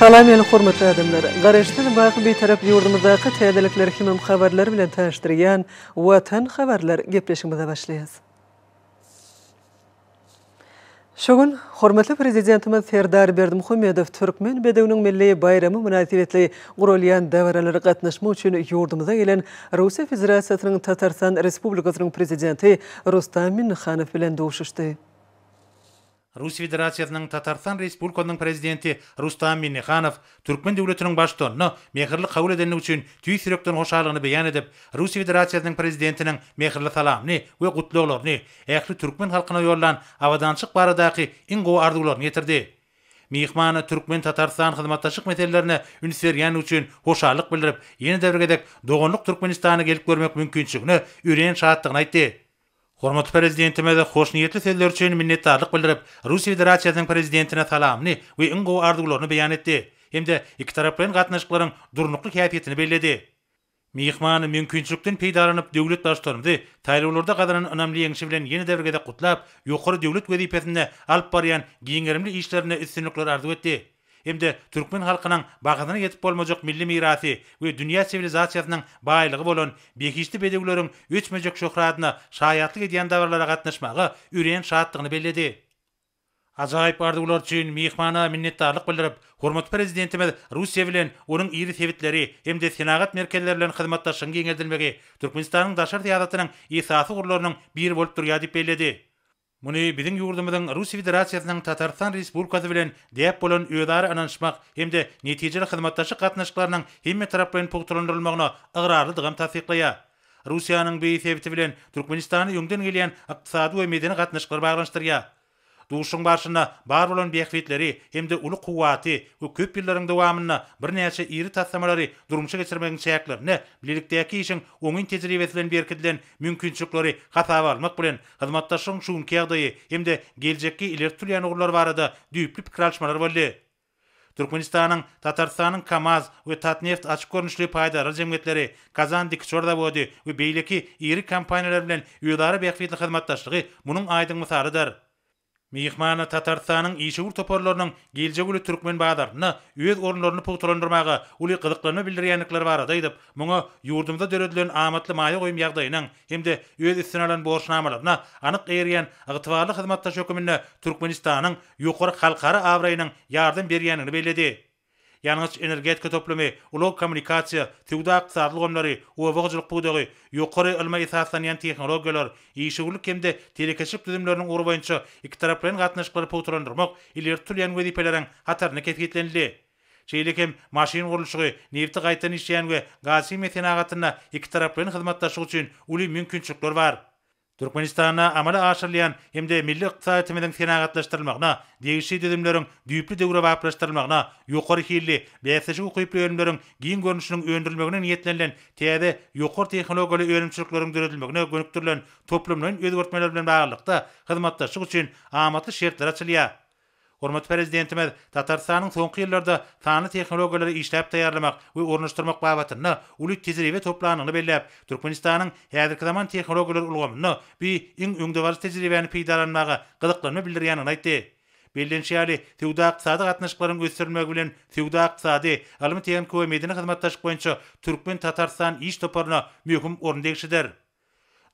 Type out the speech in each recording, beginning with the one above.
Salam el hormatly adamlar. Garaşdan baky bir tarap yurdumuzdaky täzelikler hemem habarlar bilen tanıştyrýan Watan habarlar gepleşigimize başlaýas. Şogun hormatly prezidentimiz Serdar Berdimuhammedow Türkmen bedewiniň milli bayramy münasibetli gurulýan däwrelere gatnaşmak üçin yurdumuza gelen Russiýa Federatsiýasynyň Tatarstan Respublikasynyň prezidenti Rustam Minnihanow bilen dowuşuşdy. Rusiya Federatsiýasynyň Tatarstan Respublikasynyň prezidenti Rustam Minnihanow Türkmen döwletiniň başlygyny mehirli kabul edeni üçin tüý sürekden hoşallygyny beýan edip, Rusiya Federatsiýasynyň prezidentiniň mehirli salamny we gutluglaryny ähli türkmen halkyna ýollan awadançyk baradaky iň gowy arzularyny ýetirdi. Mihman Türkmen Tatarstan hyzmatdaşlyk meselelerine üns berýän üçin hoşallyk bildirip, ýeni däwrgedek doganlyk Türkmenistana gelip görmek mümkinçiligini üren şatlygyny aýtdy. Hormatly prezidentime de hoş niyetli sözler üçin minnetdarlyk bildirip, Rusiya Federatsiýasynyň prezidentine salamny we iň gowy arzularyny beýan etdi. Hemde iki tarap bilen gatnaşyklaryň durnukly käýfiýetini bellädi. Mihman mümkinçilikden peýdalanyp döwlet başlaryndy taýlawlarda gadanan önemli ýeňişi bilen ýeni däwrgede gutlap, ýokary döwlet wezipesinde alyp barýan giňerimli işlerine üstünlikler arzu etdi. Hemde Türkmen halkynyň bagadyna ýetip bolmajak milli mirasy we dünýä sivilizasiýasynyň baýlygy bolan beýişli bedewleriň öçmejek şöhratyna şaýatlyk edýän dawarlara gatnaşmagy üren şatlygyny bellädi. Ajaýyp arzular üçin mihmana minnetdarlyk bildirip, hormatly prezidentimiz Russiýa bilen onuň iri sewitleri hemde senagat merkezleri bilen hyzmatdaşlygyny giňerdirmegi Türkmenistanyň daşary täzetynyň esasy gurularynyň biri bolup durýar diýip bellädi. Muny biziň ýurdumyzyň Russiýa Federatsiýasynyň Tatarstan Respublikasy bilen diýip bolan öýdary ananşmak hemde netijeli hyzmatdaşlyk gatnaşyklarynyň hemme tarap bilen pogturandyrylmagyna ygyrarly dygam tasdiklaýar. Russiýanyň beýsebiti bilen Türkmenistany ýöňden gelýän ykdysady we medeni gatnaşyklary baglanşdyrýar. Duşun başına bar bolan beýiklikleri hemde uly kuwaty we köp ýyllaryň dowamyna birnäçe iri tassamalary durmuşa geçirmegiň şäherlerini bilelikdäki işiň oňun tejribesi bilen berkidilen mümkinçilikleri hasaba almak bilen hyzmatdaşlygyň şuň ýagdaýy hemde geljekki ileri türýän ugurlar barada düýpli pikir alşmalar boldy. Türkmenistanyň Tatarstanyň Kamaz we Tatneft açyk görnüşli paýdary jemgyýetleri Kazan Dikçorda body we beýleki iri kompaniýalar bilen ýödary beýiklikli hyzmatdaşlygy munyň aýdyň mysalydyr. Mihmana Tatarstanyň işigur toparlarynyň geljek Türkmen bagdaryny öz orunlaryny pogturandyrmagy uly gyzyklygyny bildirýänlikleri barada edip, muňa ýurdumda döredilen amatly maýa goýum ýagdaýynyň hemde öz üstüne alan borçnamalaryna anyk eýerýän ygtybarly hyzmatdaş hökümine Türkmenistanyň ýokary halkara awraýynyň ýardym berýänini bellädi. Ýalňyz energetika toplamy, ulug kommunikasiýa, tüwda ykdysadlyk ömleri, owagçylyk budagy, ýokary ilme esaslanýan tehnologiýalar, işigurlyk hemde telekeşif düzümleriniň ury boýunça iki tarap bilen gatnaşyklary pogturandyrmak ileri türýän wezipeleriň hataryny kefiýetlenildi. Şeýle hem maşin gurulşygy, nefti gaýtan işleýän we gazy mesenagatyna iki tarap bilen hyzmatdaşlyk üçin uly mümkinçilikler bar. Türkmenistana amala aşyrylýan hemde milli ykdysadyň senagatlaşdyrylmagyna, degişli düzümleriň düýpli döwre baplaşdyrylmagyna, ýokary hilli, bäsejik ukyp öýünleriň giň görnüşiniň öňdürilmegine niýetlenilen täze ýokary tehnologiýaly öňümçilikleriň döredilmegine gönükdirilen toplumlaryň özgertmeleri bilen baglykda hyzmatdaşlyk üçin amatly şertler açylýar. Hormatly prezidentimiz Tatarstanyň soňky ýyllarda sany tehnologiýalary işläp taýýarlamak we ornaşdyrmak babatyny uly tejribe toplanyny belläp, Türkmenistanyň häzirki zaman tehnologiýalar ulgamyny bir iň öňdäwar tejribeni peýdalanmagy gyzyklygyny bildirýänini aýtdy. Bellenşýäli tüwda ykdysady gatnaşyklaryň ösdürilmegi bilen tüwda ykdysady, alymy tehnik we medeni hyzmatdaşlyk boýunça Türkmen Tatarstan iş toparyna möhüm orun degişidir.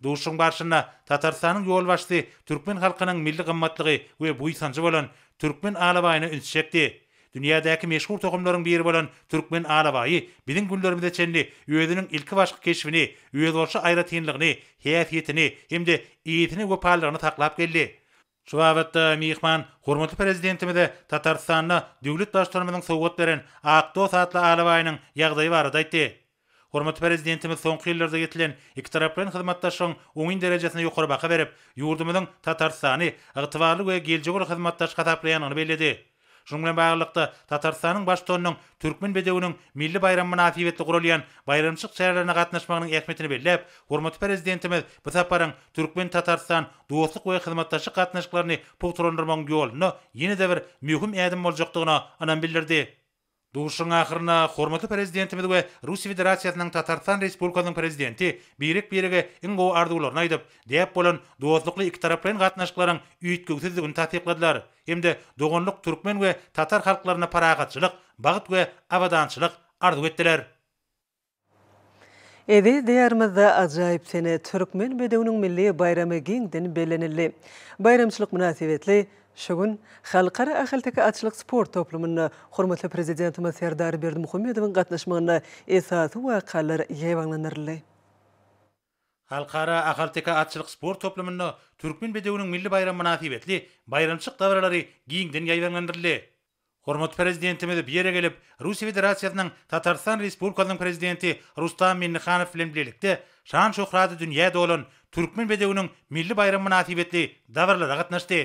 Duşun başına Tatarstanyň ýol başçy Türkmen halkynyň milli gymmatlygy we buýsanjy bolan Türkmen alabaýyny ünsçekdi. Dünýädäki meşhur tohumlaryň biri bolan Türkmen alabaýy biziň günlerimizde çenli özüniň ilki başky keşfini, öz bolşa aýratynlygyny, häsiýetini hemde ýetini we parlagyny taklap geldi. Şu wagtda mihman hormatly prezidentimize Tatarstanyň döwlet başlarymynyň sowgat beren Akdos atly alabaýynyň ýagdaýy barada aýtdy. Hormatly prezidentimiz soňky ýyllarda getilen iki tarap bilen hyzmatdaşlygyň oňun derejesine ýokary baha berip, ýurdumyzyň Tatarstany ygtybarly we geljek hyzmatdaş hataplaýanyny bellädi. Şuň bilen baglykda Tatarstanyň başlygynyň Türkmen bedewiniň milli bayram münasibetli gurulýan bayramçyk şäherlerine gatnaşmagynyň ähmiýetini belläp, hormatly prezidentimiz bu saparyň Türkmen Tatarstan dostluk we hyzmatdaşlyk gatnaşyklaryny pogturandyrmagyň ýoluny ýene-de bir möhüm ädim boljakdygyna anan bildirdi. Duşun ahırına hormatly prezidentimiz we Russiya Federatsiýasynyň Tatarstan Respublikasynyň prezidenti birege ingo arzuwlaryny aýdyp, diýip bolan dostlukly iki taraplaryň gatnaşyklaryň üýtgüsizligini tasdiqladylar. Hemde dogonluk türkmen we tatar halklaryna paragatçylyk, bagyt we abadançylyk arzu etdiler. Edi diýerimizde ajaýyp sene türkmen bedewiniň milli bayramy giňden belenildi. Bayramçylyk münasibetli şogun halkara ahalteki açlyk sport toplumyny hormatly prezidentimiz Serdar Berdimuhammedowyň gatnaşmagyna esasy wakalar ýeňlanyrly. Halkara ahalteki açlyk sport toplumyny türkmen bedewiniň milli bayramy münasibetli bayramçylyk davralary giňden ýeňlanyrly. Hormat prezidentimiz bir yere gelip Russiya Federatsiýasynyň Tatarstan Respublikasynyň prezidenti Rustam Minnikhanow bilen birlikde şan şöhraty dünýäde bolan türkmen bedewiniň milli bayramy münasibetli davrlara gatnaşdy.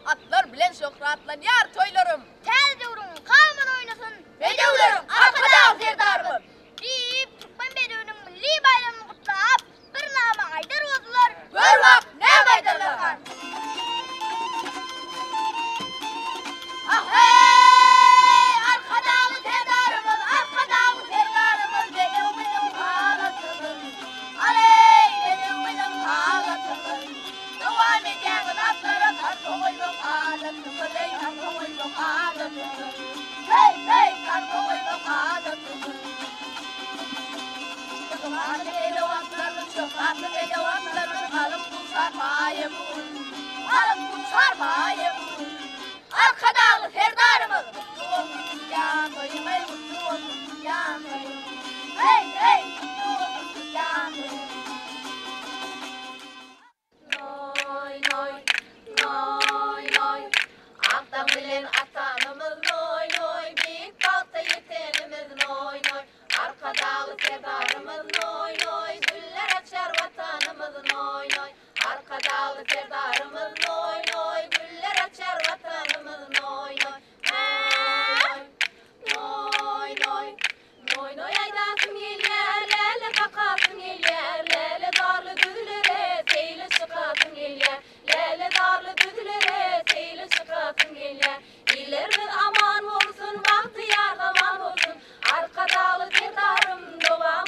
Atlar bilen şöhratlan yar toylarım. Tel durun, kalman oynasın. Bedevlerim, arkada Serdar'ım. Deyip Türkmen Bedevinin milli bayramını kutlap, bir nama aydar oldular. Gör bak, ne aydarlar var. Ah hey! Alı elevatlarını çok, alı elevatlarını alıp tutar bayım. Alıp tutar bayım. Arkadalı ferdarımız. Yanmayın, yanmayın. Hey, hey, yanmayın. Noy, noy, noy, noy. Aktan bilen atanımız noy, noy. Büyük balta yetenimiz noy, noy. Arkadalı ferdarımız noy, noy. Güller açar vatanımız noy, noy. Arkadalı ferdarımız noy, noy. Güller açar vatanımız noy, noy. Noy, noy. Noy, noy aydasın geller, lele kakasın geller, lele darlı düdülere, teyle çıkasın geller, lele darlı düdülere, teyle çıkasın geller. İllerimiz aman olsun, vakti yardaman olsun, arka dağlı serdarım, dovam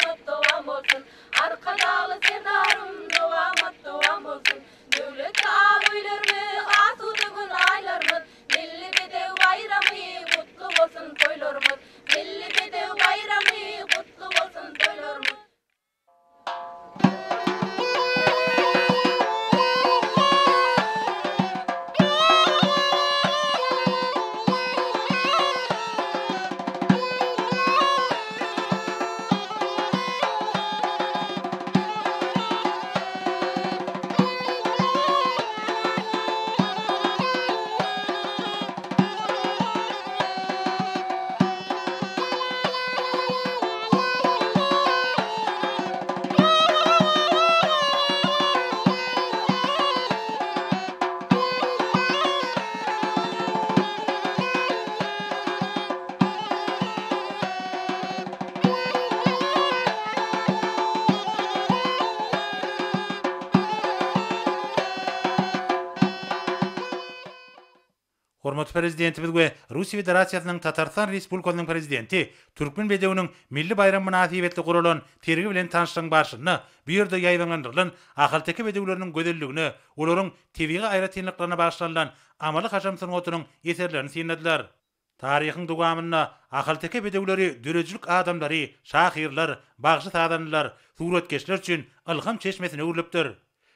olsun, arka dağlı serdarım, dovam olsun. Devlet ağabeylerimiz, asuduğun aylarımız, milli bedev bayramı, kutlu olsun toylarımız, milli bedev bayramı, kutlu olsun toylarımız. Hormatly prezidentimiz we Russiýa Federatsiýasynyň Tatarstan Respublikasynyň prezidenti Türkmen bedewiniň milli bayram münasibetli guralan tergi bilen tanışlygyň başlygyny bu ýerde ýaýlandyrylan ahyrtaki bedewleriniň gözelligini, olaryň tebigy aýratynlyklaryna başlanýan amaly haşamsyň oturyň eserlerini synladiler. Taryhyň dowamyna ahyrtaki bedewleri dörejilik adamlary, şahyrlar, bagşy sadanlar, suratkeşler üçin ilham çeşmesine urilipdir.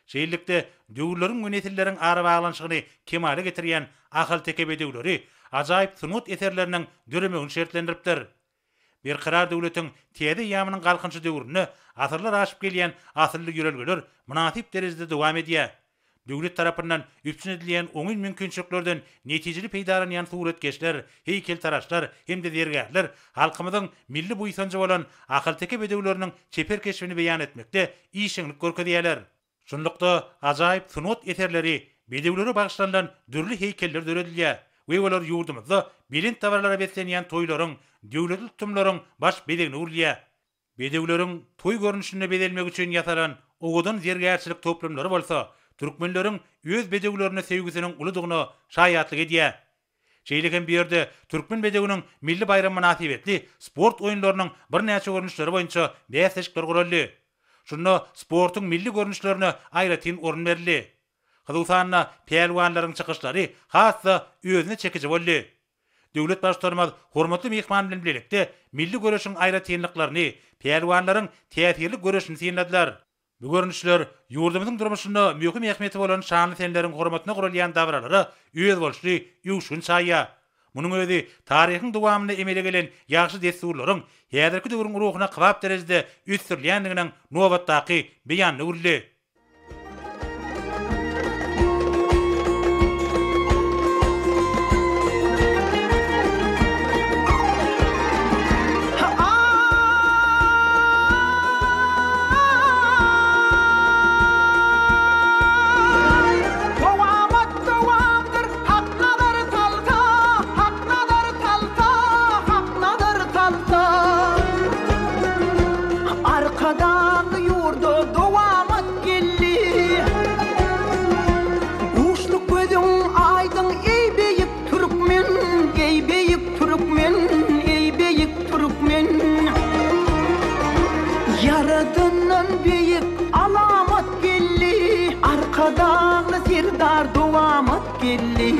Şeýlelikde döwürleriň we nesilleriň ara baglanşygyny kemale getirýän ahyrtaki bedewleri ajaýyp sunut eserleriniň döremegini şertlendiripdir. Bir karar döwletiň täze ýamynyň galkynçy döwrüne asyrlar aşyp gelýän asyrly ýörelgeler münasip derejede dowam edýär. Döwlet tarapyndan üpsün edilýän oňun mümkinçiliklerden netijeli peýdalanýan suratkeşler, heýkeltaraşlar hemde dergärler halkymyzyň milli buýsanjy bolan ahyrtaki bedewleriniň çeper keşfini beýan etmekde işiňlik görkezýärler. Şunlukda ajaýyp sunut eserleri bedewlere bagşlanýan dürli heýkeller döredilýär we olar ýurdumyzda bilin tawarlara beslenýän toýlaryň, döwletli tutumlaryň baş bedegini urlýar. Bedewleriň toý görnüşine bedelmek üçin ýasalan owadan zergärçilik toplamlary bolsa, türkmenleriň öz bedewlerine sevgisiniň ulydygyny şaýatlyk edýär. Şeýleken bir ýerde türkmen bedewiniň milli bayram münasibetli sport oýunlarynyň bir näçe görnüşleri boýunça bäsleşikler guruldy. Şunda sportyň milli görnüşlerine aýratyn orun berildi. Hyzgysanyna pehlwanlaryň çykyşlary hassa özüne çekici boldy. Döwlet başlarymyz hormatly mehman bilen birlikde milli görüşiň aýratynlyklaryny, pehlwanlaryň täsirli görüşini synladiler. Bu görnüşler ýurdumyzyň durmuşyna möhüm ähmiýeti bolan şanly senleriň hormatyna gurulýan davralary öz bolşy ýuşun çaýýar. Munyň özi taryhyň dowamyna emele gelen ýaxşy desturlaryň häzirki döwrüň ruhyna kybap derejede üstirlýändiginiň nobatdaky beýanyny urildi. Yaradandan büyük alamat gelli, arkadağlı sirdar duvamat gelli.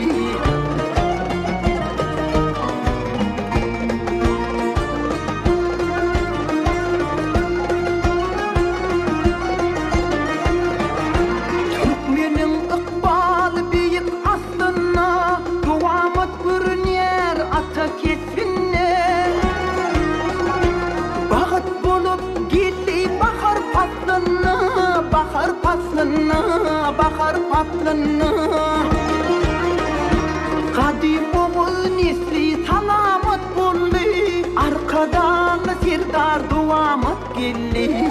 atlanı Kadim oğul nesli salamat bolli Arkadan sirdar duamat gelli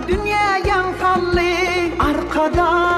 Dünya yansallı arkadan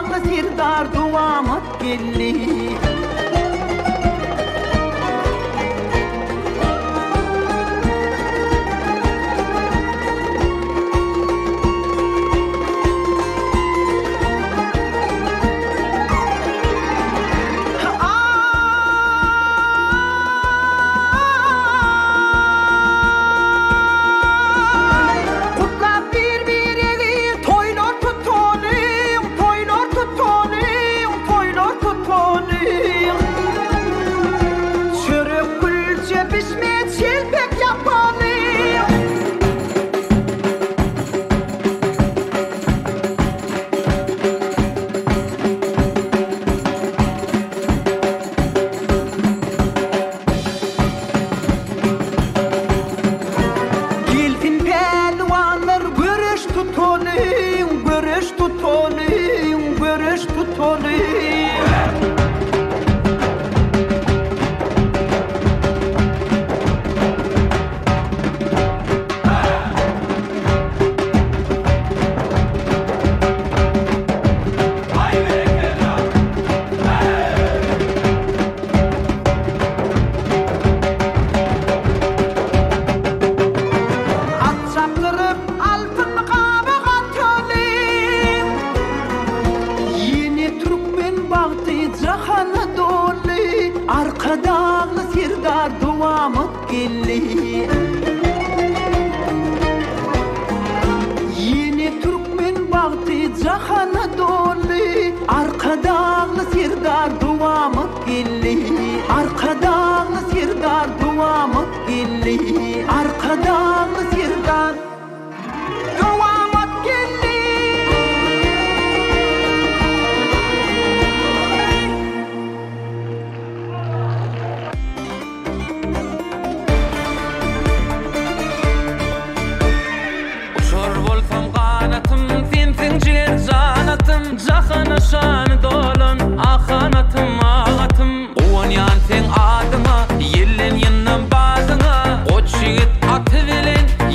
sirdar duamat gelli Yeni Türkmen baktı cahana dolu Arkadağlı sirdar duamak gelli Arkadağlı sirdar duamak gelli Arkadağlı sirdar duamak gelli Cahana şanı dolun, ahanatım ağatım Oğun yan sen adıma, yellen yandan bazına Oç yiğit atı velen,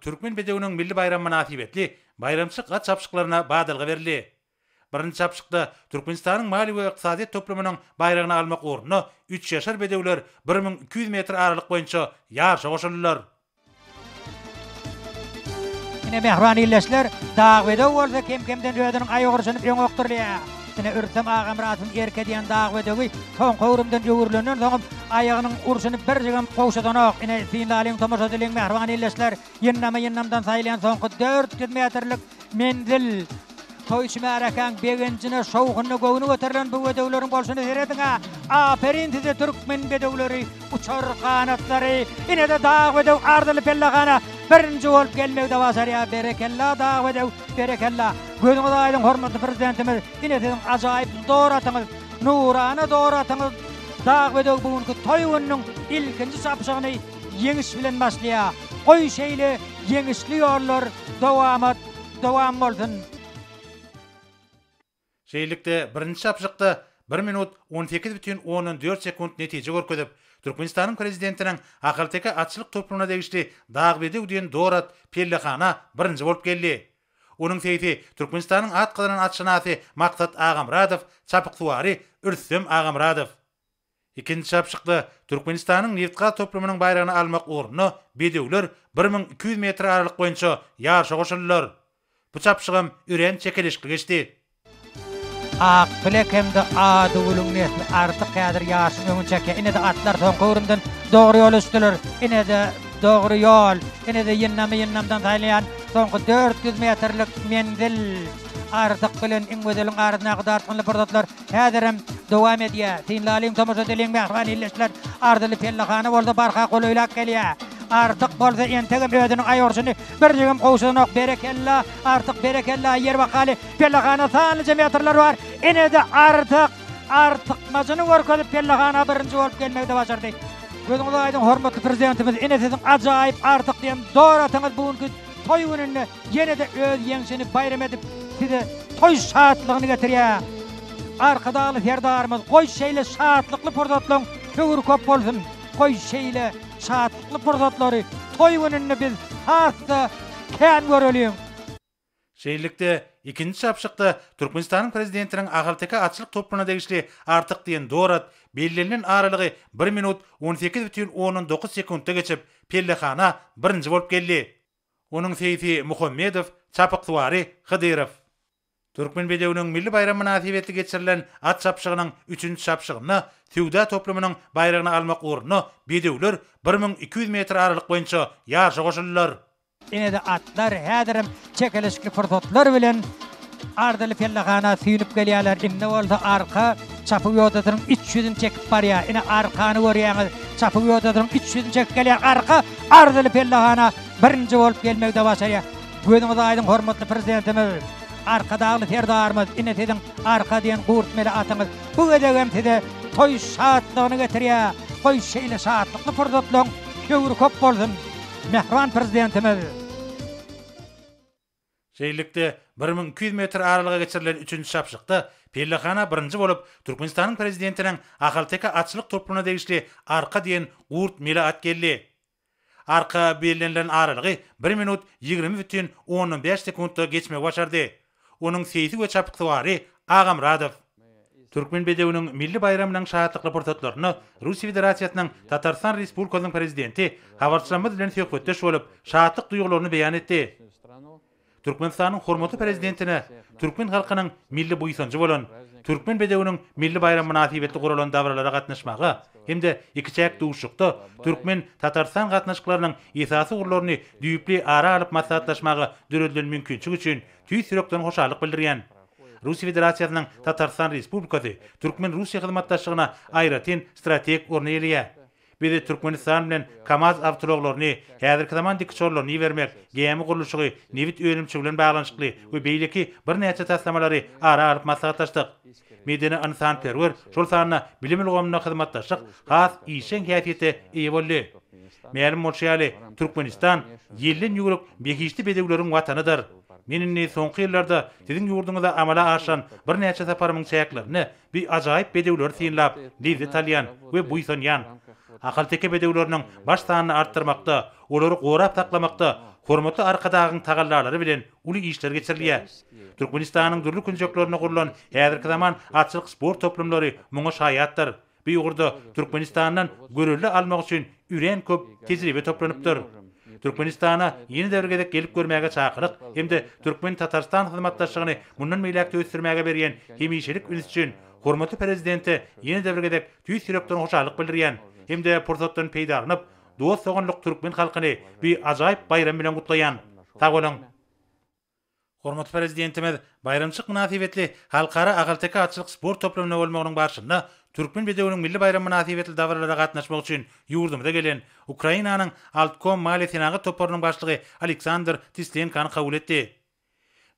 Türkmen bedewiniň milli bayram münasibetli bayramçyk at çapşyklaryna badalga berildi. Birinci çapşykda Türkmenistanyň mali we ykdysady toplamynyň bayragyny almak ornuny 3 ýaşar bedewler 1200 metr aralyk boýunça ýarşa goşuldylar. Ine mehriban illeşler dağ bedew bolsa kem-kemden ödüniň aýogyryşyny öňokdurlar. Ine ürsem agam ratym erke diýen dağ bedewi soň howrumdan jöwürlenen soň aýagynyň urşyny bir jegem gowşadanyk. Ine Sinlalyň tomoşa edilen mehriban illeşler yennamdan saýlayan soňky 400 metrlik menzil Toýşmarakan begencine şowgyny gowuny göterilen bu bedewleriň bolşuny herediňe. Aferin size Türkmen bedewleri, uçar kanatlary, ine de dağ bedew ardyly pellagana birinji bolup gelmekde basar ya berekella dağ bedew berekella. Gözüňiz aýdyn hormatly prezidentimiz, ine siziň ajaýyp doratyňyz, nurana doratyňyz. Dağ bedew bugünkü toýunyň ilkinji çapşygyny ýeňiş bilen başlaýar. Goý şeýle ýeňişli ýollar dowam bolsun. Şeýlikde birinji çapşykda 1 minut 18,14 sekund netije görkezip, Türkmenistanyň prezidentiniň akalteka atçylyk toplugyna degişli dağ bedew diýen dorat pellehana birinji bolup geldi. Onuň teýti Türkmenistanyň at gyzynyň atşynasy Maksat Agamradow, çapyksuwary Ürsem Agamradow. Ikinji çapşykda Türkmenistanyň Neftka toplamynyň bayragyny almak ornuny bedewler 1200 metr aralyk boýunça ýarşa goşuldylar. Bu çapşygym üren çekilişli geçdi. Plekemde adı ulun nesli artık kadir yaşın öňünçäki ine de atlar soň howrumdan dogry ýol üstüler. Ine de dogry ýol, ine de yennamdan saýlayan soňky 400 metrlik menzil artık bilen iňwedeliň ardyna kadar artgyny pordatlar häzirem dowam edýär. Sinlalyň tomoşa edilen mehriban illeşler ardyly pellahana bolsa barka golaýlak gelýär. Artık bolsa entegem ödüniň aýoryşyny bir jegem gowşanyk berekella, artık berekella yer bakaly pellahana sanly metrler bar. Ine de artık maçyny görkezip pellahana birinji bolup gelmekde başardy. Gözüňiz aýdyn hormatly prezidentimiz, ine siziň ajaýyp artık diýen doratyňyz bugünkü toý gününe ýene de öz ýeňişini bayram edip size toý şatlygyny getirýär. Arkadaly serdarymyz goý şeýle şatlykly pordatlaryň köwür köp bolsun. Goý şeýle şatlykly pordatlary toý gününe biz hasta kän görelim. Şeýlikde ikinji çapşykda Türkmenistanyň prezidentiniň agalteka atçylyk toplugyna degişli artyk diýen dorat bellenlen aralygy 1 minut 18,19 sekundda geçip pellehana birinji bolup geldi. Onuň teýti Muhammedow, çapyksuwary Hydyrow. Türkmen bedewiniň milli bayram münasibetli geçirilen at çapşygynyň 3-nji çapşygyny Süwda toplamynyň bayragyny almak ornuny bedewler 1200 metr aralyk boýunça ýarşa goşuldylar. Ine de atlar häzirem çekilişli pordatlar bilen ardyly pellahana süýnüp gelýärler. Inde bolsa arka çapyk ýodadyň 300'ünü çekip barýar. Ine arkany görýäňiz. Çapyk ýodadyň 300'ünü çekip gelýär. Arka ardyly pellahana birinji bolup gelmekde başarýar. Gözüňiz aýdyn hormatly prezidentimiz. Arkadaly serdarymyz, ine siziň arka diýen gurtmeli atyňyz bu gedegem size toý şatlygyny getirýär. Goý şeýle şatlykly pordatlaryň köwür köp bolsun. Mehriban prezidentimiz. Şeýlikde 1200 metr aralyga geçirilen 3-nji çapşykda pellehana birinji bolup Türkmenistanyň prezidentiniň akalteka atçylyk toplugyna degişli arka diýen gurt meli at geldi. Arka bellenlen aralygy 1 minut 20,15 sekundda geçmek başardy. Onuň seýsi we çapyksuwary Agamradow. Türkmen bedewiniň milli bayramynyň şatlykly portretlaryny Russiýa Federasiýasynyň Tatarstan Respublikasynyň prezidenti habarçylama bilen söhbetdeş bolup şatlyk duýgularyny beýan etdi. Türkmenistanyň hormatly prezidentine Türkmen halkynyň milli buýsanjy bolan Türkmen bedewiniň milli bayram münasibetli guralan dawralara gatnaşmagy hemde ikiçäk duşukda Türkmen Tatarstan gatnaşyklarynyň esasy gurlaryny düýpli ara alyp maslahatlaşmagy döredilen mümkinçiligi üçin tüý sürekden hoşallyk bildirýän. Russiýa Federasiýasynyň Tatarstan Respublikasy Türkmen Russiýa hyzmatdaşlygyna aýratyn strategik orny elýär. Bizi Türkmenistan bilen Kamaz avtologlaryny, häzirki zaman dikçorlaryny bermek, gemi guruluşygy, nevit öýünçi bilen baglanyşykly we beýleki bir näçe taslamalary ara alyp maslahatlaşdyk. Medeni insan perwer, şol sanyna bilim ulgamyna hyzmatdaşlyk has işen häsiýeti eýe boldy. Mälim bolşýaly Türkmenistan ýyldan ýuguruk beýişli bedewleriň watanydyr. Meninni soňky ýyllarda siziň ýurduňyzda amala aşan bir näçe saparymyň çäklaryny bir ajaýyp bedewler synlap, dizi talyan we buýsanýan. Akalteke bedewleriniň baş sanyny artdyrmakda, olary gorap taklamakda hormatly arkadağın tagallalary bilen uly işler geçirilýär. Türkmenistanyň dürli künjeklerine gurulan häzirki zaman atçylyk sport toplumlary muňa şaýatdyr. Bu ýurda Türkmenistandan görülle almak üçin üren köp tejribe toplanypdyr. Türkmenistana yeni devrede gelip görmäge çakyryk hemde Türkmen Tatarstan hyzmatdaşlygyny mundan meýlekde ösdürmäge berýän hemişelik üns üçin hormatly prezidenti yeni devrede tüý sürekden hoşalyk bildirýän hemde pursatdan peýdalanyp dost soňanlyk Türkmen halkyny bir ajaýyp bayram bilen gutlaýan. Sag bolan. Hormatly prezidentimiz bayramçyk münasibetli halkara agalteka atçylyk sport toplumuna bolmagynyň barşynda Türkmen bedewiniň milli bayram münasibetli dawarlara gatnaşmak üçin ýurdumyza gelen Ukrainanyň Altkom Mali Senagy toparynyň başlygy Aleksandr Tislenkany kabul etdi.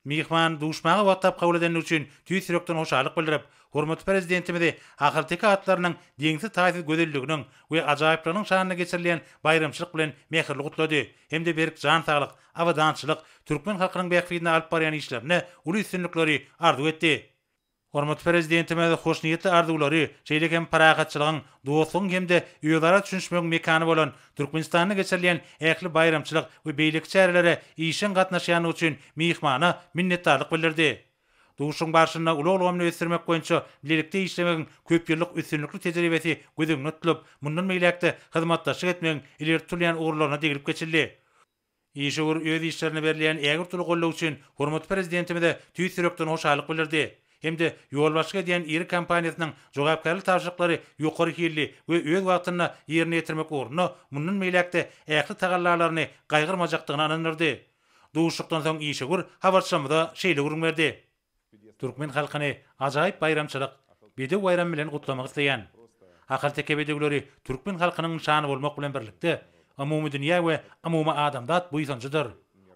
Mihman duşmagy wagtap kabul edeni üçin tüý sürekden hoşalyk bildirip, hormatly prezidentimizi agalteka atlarynyň deňsiz taýsir gözelliginiň we ajaýyplygynyň şanyna geçirilýän bayramçylyk bilen mehirli gutlady. Hemde berk jan saglyk, awadançylyk Türkmen halkynyň bähfidine alyp barýan işlerine uly üstünlikleri arzu etdi. Hormatly prezidentimiz hoşniyetli arzulary, şeýle hem paragatçylygyň, dostlugyň hemde ýollara düşünşmegiň mekany bolan Türkmenistanyň geçirilýän ähli bayramçylyk we beýlik çärelere işin gatnaşýany üçin mihmana minnetdarlyk bildirdi. Duşuň barşynda uly ösdürmek boýunça birlikde işlemegiň köp ýyllyk üstünlikli tejribesi gözüňe tutulup, mundan meýlekde hyzmatdaşlyk etmegiň ileri turýan uğurlaryna degilip geçildi. Işegur öz işlerine berilýän ägir tuly gollaw üçin hormatly prezidentimize tüý sürekden hoşalyk bildirdi. Hemde ýolbaşyga diýen iri kompaniýasynyň jogapkarlyk tapşyryklary ýokary hilli we öz wagtyna ýerine ýetirmek ornuny mundan meýlekde ähli tagallarlaryny gaýgyrmajakdygyny anandyrdy. Duşukdan soň işegur habarçamyda şeýle gurulmady. Türkmen halkyny ajaýyp bayramçylyk, bedew bayram bilen gutlamagy isleýän. Akalteke bedewleri Türkmen halkynyň şany bolmak bilen birlikde umumy dünýä we umumy adamdat buýsanjydyr.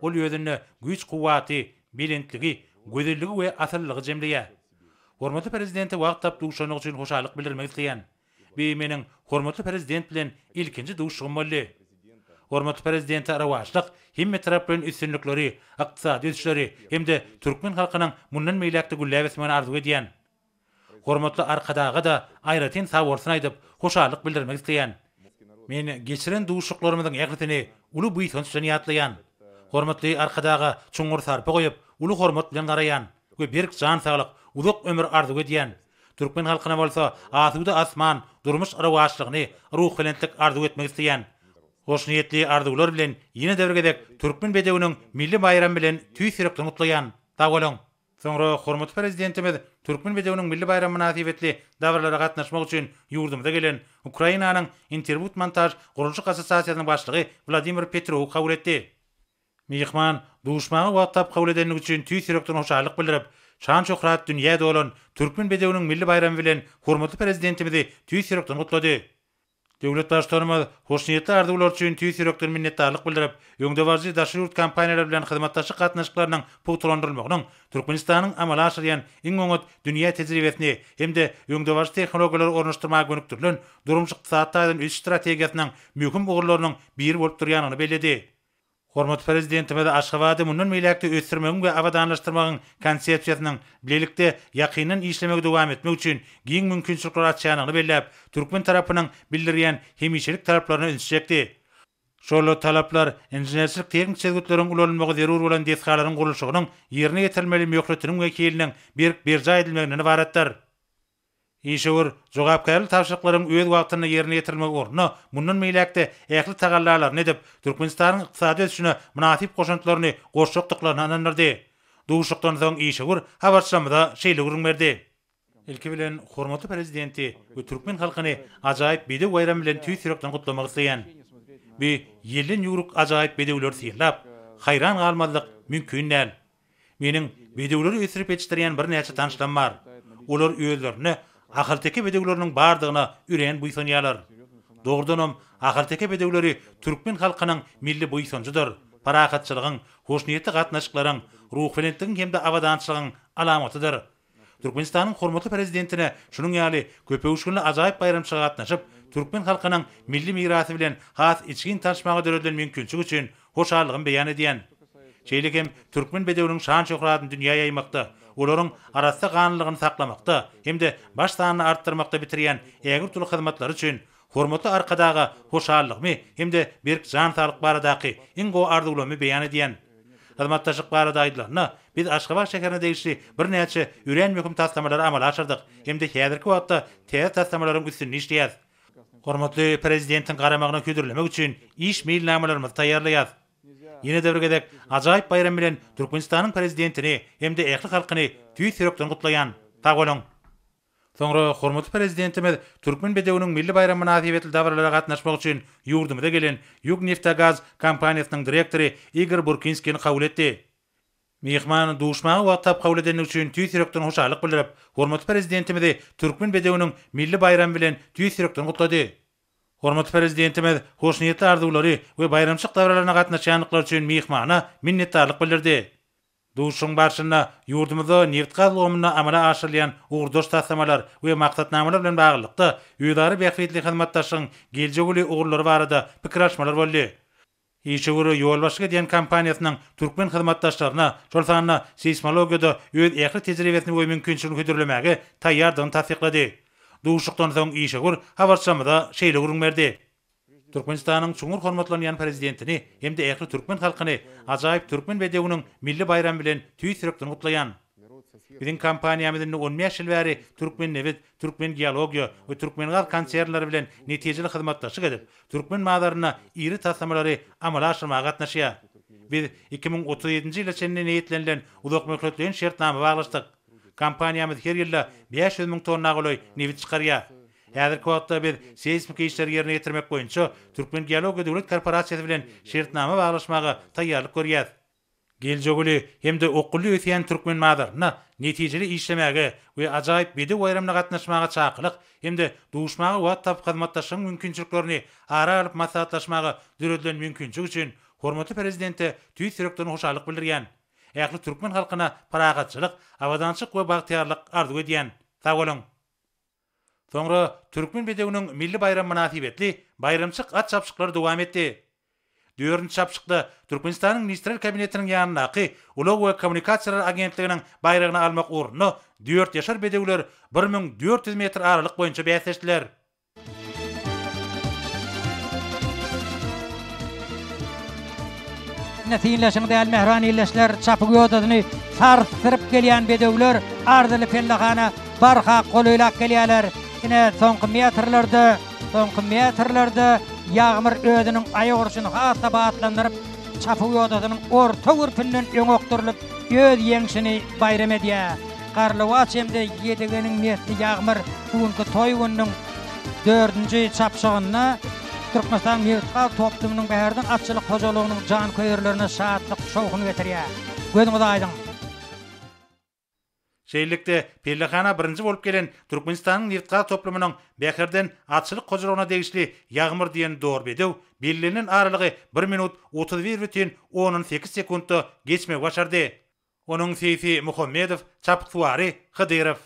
Ol ýöňünde güýç kuwaty, bilentligi, gözelligi we asyllygy jemleýär. Hormatly prezidenti wagtap duşanyň üçin hoşalyk bildirmek isleýän. Bu meniň hormatly prezident bilen ilkinji duşugym boldy. Hormatly prezidenti arawaçlyk, hemme taraplaryň üstünlikleri, ykdysady ösüşleri hemde Türkmen halkynyň mundan meýlekde güllebesmeni arzu edýän. Hormatly arkadaga da aýratyn saworsyny aýdyp hoşalyk bildirmek isleýän. Men geçiren duşuklarymyzyň ägritini uly buýsançyny ýatlaýan. Hormatly arkadaga çuňur sarpy goýup, uly hormat bilen garaýan we berk jan saglyk, uzak ömür arzu edýän. Türkmen halkyna bolsa asuda asman, durmuş arawaçlygyny, ruh bilentlik arzu etmek isleýän. Hoşniyetli arzular bilen ýene döwregedek Türkmen bedewiniň milli bayram bilen tüý sürekden gutlaýan. Sag bolan. Soňra hormatly prezidentimiz Türkmen bedewiniň milli bayram münasibetli dawarlara gatnaşmak üçin ýurdumyza gelen Ukrainanyň Interbut Montaj Gurulşyk Assosiasiýasynyň başlygy Vladimir Petrov kabul etdi. Mihman duşmagy wagtap kabul edeni üçin tüý sürekden hoşalyk bildirip, şan şöhrat dünýäde bolan Türkmen bedewiniň milli bayram bilen hormatly prezidentimizi tüý sürekden gutlady. Döwlet başlarymyz hoşniyetli arzular üçin tüý sürekden minnetdarlyk bildirip, ýöňdewarjy daşyurt kompaniýalary bilen hyzmatdaşlyk gatnaşyklarynyň puwturlandyrylmagynyň Türkmenistanyň amala aşyrýan iň öňüt dünýä tejribesini hemde ýöňdewarjy tehnologiýalary ornaşdyrmagy gönükdirilen durmuş ykdysadyň üç strategiýasynyň möhüm ugurlarynyň biri bolup durýanyny bellädi. Hormatly prezidentimiz Aşgabatda mundan meýlekde ösdürmegiň we awadanlaşdyrmagyň konsepsiýasynyň bilelikde ýakynyň işlemegi dowam etmek üçin giň mümkinçilikler açýanyny belläp, Türkmen tarapynyň bildirýän hemişelik talaplaryny ünsüjekdi. Şol talaplar injenerçilik teknik çözgütleriň ulanmagy zerur bolan deskalaryň gurulşygynyň ýerine ýetirmeli möhletiniň wekiliniň berja edilmeginden ibaretdir. Işegur jogapkarlyk tapşyryklaryň öz wagtyna ýerine ýetirilmegi ornuny mundan meýlekde ähli tagallarlaryny edip Türkmenistanyň ykdysady ösüşine münasip goşuntylaryny goşjakdyklaryny anandyrdy. Duşukdan soň işegur habarçamyda şeýle gurulmady. Ilki bilen hormatly prezidenti we Türkmen halkyny ajaýyp bedew bayram bilen tüý sürekden gutlamagy isleýän. Bu ýelin ýuruk ajaýyp bedewler syýlap, haýran galmazlyk mümkin näl. Meniň bedewleri ösürip ýetişdirýän bir näçe tanşlarym bar. Olar öýlerini ahalteki bedewleriniň bardygyna üren buýsanýarlar. Dogrudanam ahalteki bedewleri Türkmen halkynyň milli buýsanjydyr. Paragatçylygyň, hoşniyetli gatnaşyklaryň, ruh bilentligiň hemde awadançylygyň alamatydyr. Türkmenistanyň hormatly prezidentine şunun ýaly köpegüşgünli ajaýyp bayramçylyga gatnaşyp, Türkmen halkynyň milli mirasy bilen has içgin tanışmagy döredilen mümkinçiligi üçin hoşallygyny beýan edýän. Şeýlekem Türkmen bedewiniň şan şöhratyny dünýäge ýaýmakda, olaryň arasynda ganylygyny saklamakda, hemde baş sanyny artdyrmakda bitirýän ägir türlü hyzmatlar üçin hormatly arkadagy hoşallygymy hemde berk jan sağlyk baradaky iň go arzuwlamy beýan edýän. Hyzmatdaşyk barada aýdylarna biz Aşgabat şäherine degişli bir näçe üren möhüm taslamalar amala aşyrdyk. Hemde häzirki wagtda täze taslamalaryň üstünde işleýär. Hormatly prezidentiň garamagyna ködürlemek üçin iş mailnamalarymyzy taýýarlaýar. Ýene döwrgedek ajaýyp bayram bilen Türkmenistanyň prezidentini hemde ähli halkyny tüý sürekden gutlaýan. Sag bolun. Soňra hormatly prezidentimiz Türkmen bedewiniň milli bayram münasibetli dawarlara gatnaşmak üçin ýurdumyza gelen Ýug Neftagaz kompaniýasynyň direktori Igor Burkinskiň kabul etdi. Mehman duşmagy wagtap kabul edeni üçin tüý sürekden hoşallyk bildirip, hormatly prezidentimizi Türkmen bedewiniň milli bayram bilen tüý sürekden gutlady. Hormatly prezidentimiz hoşniyetli arzuwlary we bayramçyk dawarlaryna gatnaşanlyklar üçin mehmana minnetdarlyk bildirdi. Duşun barşynda ýurdumyzda neft gaz gomuna amala aşyrlayan uğurdoş taslamalar we maksatnamalar bilen baglykda ýödary bähwetli hyzmatdaşyň geljeguli ugurlary barada pikiraşmalar boldy. Ýeşegöre ýol başga diýen kompaniýasynyň türkmen hyzmatdaşlaryna şol sanyna seismologiýada öz ähli tejribesini we mümkinçiligini ködürlemegi taýýardygyny tasdiklady. Duşukdan soň ýeşegör habarçamyda şeýle görünmerdi. Türkmenistanyň çuňur hormatlanýan prezidentini hemde ähli türkmen halkyny ajaýyp türkmen bedewiniň milli bayram bilen tüý sürekden gutlaýan. Biziň kompaniýamyzyň 10 ýyl bäri türkmen nevit, türkmen geologiýa we türkmen gal konsertlary bilen netijeli hyzmatdaşyk edip, türkmen madaryna iri taslamlary amala aşyrmaga gatnaşýar. Biz 2037-nji ýyla çenine niýetlenilen uzak möhletleýän şertnama baglaşdyk. Kompaniýamyz her ýylda 500.000 tonna goly nevit çykarýar. Häzirki wagtda biz seismik işleri ýerine ýetirmek boýunça Türkmen Geologiýa Döwlet Korporasiýasy bilen şertnama baglaşmaga taýýarlyk görýär. Geljeguli hemde okully ösýän türkmen madaryna netijeli işlemege we ajaýyp bede bayramyna gatnaşmaga çakylyk hemde duşmagy wagtap hyzmatdaşyň mümkinçiliklerini ara alyp maslahatlaşmaga düredilen mümkinçilik üçin hormatly prezidente tüý sürekden hoşallyk bildirýän. Ähli türkmen halkyna paragatçylyk, awadançyk we bagtyarlyk arzu edýän. Sag bolun. Soňra türkmen bedewiniň milli bayram münasibetli bayramçyk at çapşyklary dowam etdi. 4-nji çapşykda Türkmenistanyň ministrler kabinetiniň ýanynaky Ulag we Kommunikasiýalar agentliginiň bayragyny almak urny 4 ýaşar bedewler 1400 metr aralyk boýunça bäsleşdiler. Netileşiň däl mehran ýerleşler çapyk ýodadyny sarsyryp gelýän bedewler ardyly pellahana barha golylaak gelýärler. Ine soňky metrlerde ýağmur ödüniň aýagyryşyny hatda batlandyryp çapyk ýodadynyň orta gürpünden öňokdurylyp öz ýeňşini bayram edýär. Garlywaç hemde ýedigeniň metli ýağmur bugünkü toý gününiň 4-nji çapşygyna Türkmenistan Mevtqa toplumynyň bäherden atçylyk hojalygynyň jan köýerlerine şatlyk şowkuny getirýär. Gözüňiz aýdyn. Şeýlelikde pellahana birinji bolup gelen Türkmenistanyň Mevtqa toplumynyň bäherden atçylyk hojalygyna degişli ýağmur diýen dor bedew bellenlen aralygy 1 minut 31,18 sekundda geçmek başardy. Onuň Seyfi Muhammedow, Çapyksuwary, Hydyrow.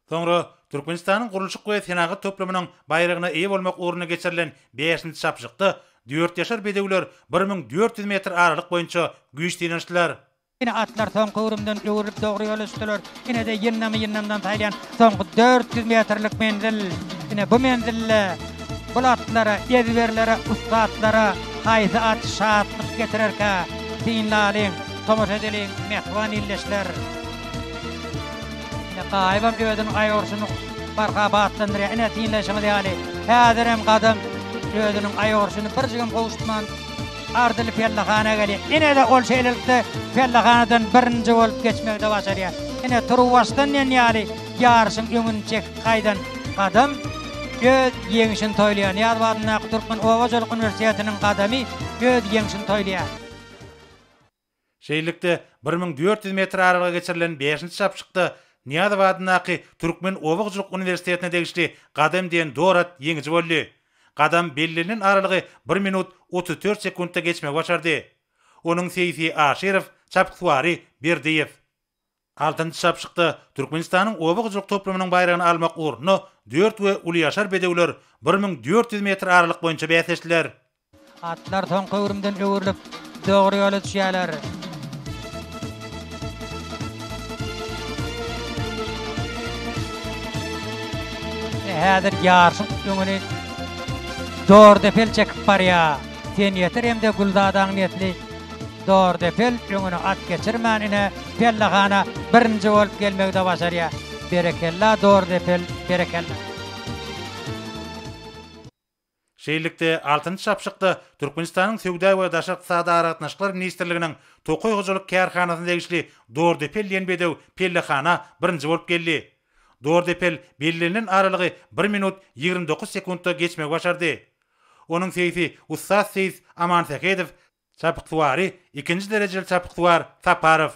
Soňra Türkmenistanyň gurulşyk we senagat toplumynyň bayragyna eýe bolmak uğruna geçirilen 5-nji çapşykda 4 ýaşar bedewler 1400 metr aralyk boýunça güýç diýençler. Ine atlar soňky urumdan öwürip dogry ýol üstüler. Ine de ýennamdan taýlan soňky 400 metrlik menzil. Ine bu menzille bulatlara, ýediberlere, ustadlara haýsy at şatlyk getirerkä tiňlalyň, tomoşa edeliň mehman ýerleşler. Ine gaýbam ödün aýagyryşyny barha batlandyrýar. Ine tiňleşiňi ýaly. Häzir hem gadam ödüniň aýagyryşyny bir jigim gowuşman ardyly pellahana gelýär. Ine de ol şeýlelikde pellahanadan birinji bolup geçmekde başarýar. Ine turwastan ýaly ýarşyň öňüni çekip gaýdan gadam öz ýeňişini toýlaýar. Ýazbadyna Türkmen Owajalyk Universitetiniň gadamy öz ýeňişini toýlaýar. Şeýlelikde 1400 metr aralyga geçirilen 5-nji çapşykda Niýazawadynaky Türkmen Owajalyk Universitetine degişli gadam diýen dorat ýeňiji boldy. Gadam bellenen aralygy 1 minut 34 sekundda geçmek başardy. Onuň Seyfi Aşyrow, Çapyksuwary, Berdiýew. 6-njy çapşykda Türkmenistanyň Owajalyk toplumynyň bayragyny almak urny 4 we uly ýaşar bedewler 1400 metr aralyk boýunça bäsleşdiler. Atlar soňky urumdan öwürlüp dogry ýola düşýärler. Häzir ýarşyň öňüni Doğru depel çekip barya. Sen yeter hem de Guldadan niyetli. Doğru depel öňüne at geçirmän ine pellahana birinji bolup gelmekde başarya. Berekella doğru depel berekella. Şeýlelikde 6-njy çapşykda Türkmenistanyň Söwda we Daşak iqtisady aratnaşyklar ministrliginiň Tokoy gojalyk kärhanasyna degişli Dordepel diýen bedew pellahana birinji bolup geldi. Dordepel belirlenen aralygy 1 minut 29 sekundda geçmek başardy. Onuň seýfi Ustaz Seýis Amansakedow, çapyksuwary, ikinji derejeli çapyksuwar Saparow.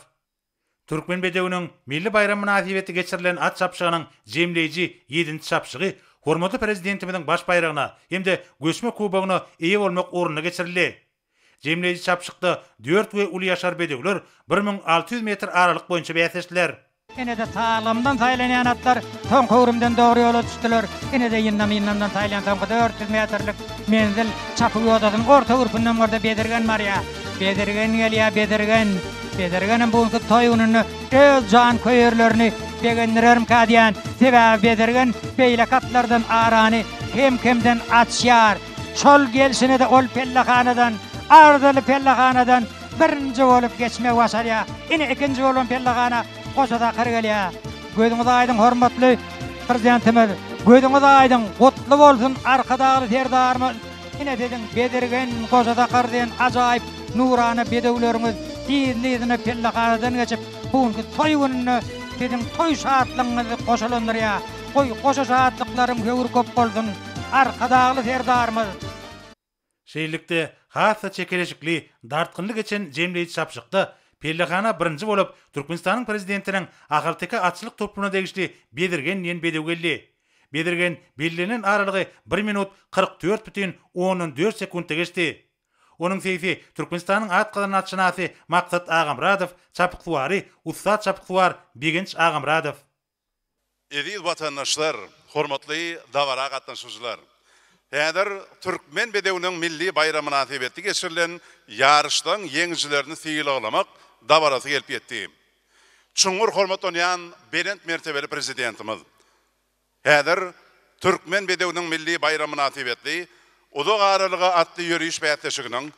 Türkmen bedewiniň milli bayram münasibeti geçirilen at çapşygynyň jemleýiji 7-nji çapşygy hormatly prezidentimiziň baş bayragyna hemde göçme kubogyna eýe bolmak uğruna geçirildi. Jemleýiji çapşykda 4 we uly ýaşar bedewler 1600 metr aralyk boýunça bäsleşdiler. Ene de sağlamdan saylanan atlar son kowrumdan doğru yola düştüler. Ene de yinnamdan saylanan 400 metrlik menzil çapy ýoldadyň orta urpundan orada bedirgen Maria. Bedirgen gelýär, Bedirgenin buňky toýunyny öz jan köýerlerini begendirerim kadiýan. Sebäbi Bedirgen beýle katlardan arany hem-hemden açýar. Şol gelşine de ol pellahanadan, ardaly pellahanadan birinji bolup geçmek başarýar. Ine ikinji bolan pellahana Koşada qargalya. Gözüňiz aýdyn hormatly prezidentimiz. Gözüňiz aýdyn, gutly bolsun arkadagy terdarymyz. Ine dedim Bedirgen koşada qardayan ajaýyp nurany bedewlerimiz ýyzyny pellahanadan geçip buňky toýunyny dedim toý şatlygyny goşalandyrýar. Goşa şatlyklaryň höwür köp bolsun arkadagy terdarymyz. Şeýlelikde hasa çekeleşikli dartkynly geçen jemleýiji çapşykda pellahana birinji bolup Türkmenistanyň prezidentiniň ahaltyka atçylyk toplugyna degişli Bedirgen diýen bedew geldi. Bedirgen belirlenen aralygy 1 minut 44,14 sekundda geçdi. Onuň seýfi Türkmenistanyň at qazanatçynasy Maksat Agamradow, çapyksuwary Ustad çapyksuwar Begenç Agamradow. Aziz vatandaşlar, hormatly dawara gatnaşyjylar. Häzir Türkmen bedewiniň milli bayram münasibetli geçirilen ýarışlaryň ýeňjilerini syýlamak dawarasy gelip ýetdi. Çuňur hormatlanýan berent mertebeli prezidentimiz. Häzir Türkmen bedewiniň milli bayram münasibetli uzak aralyga atly ýürüýüş bätleşiginiň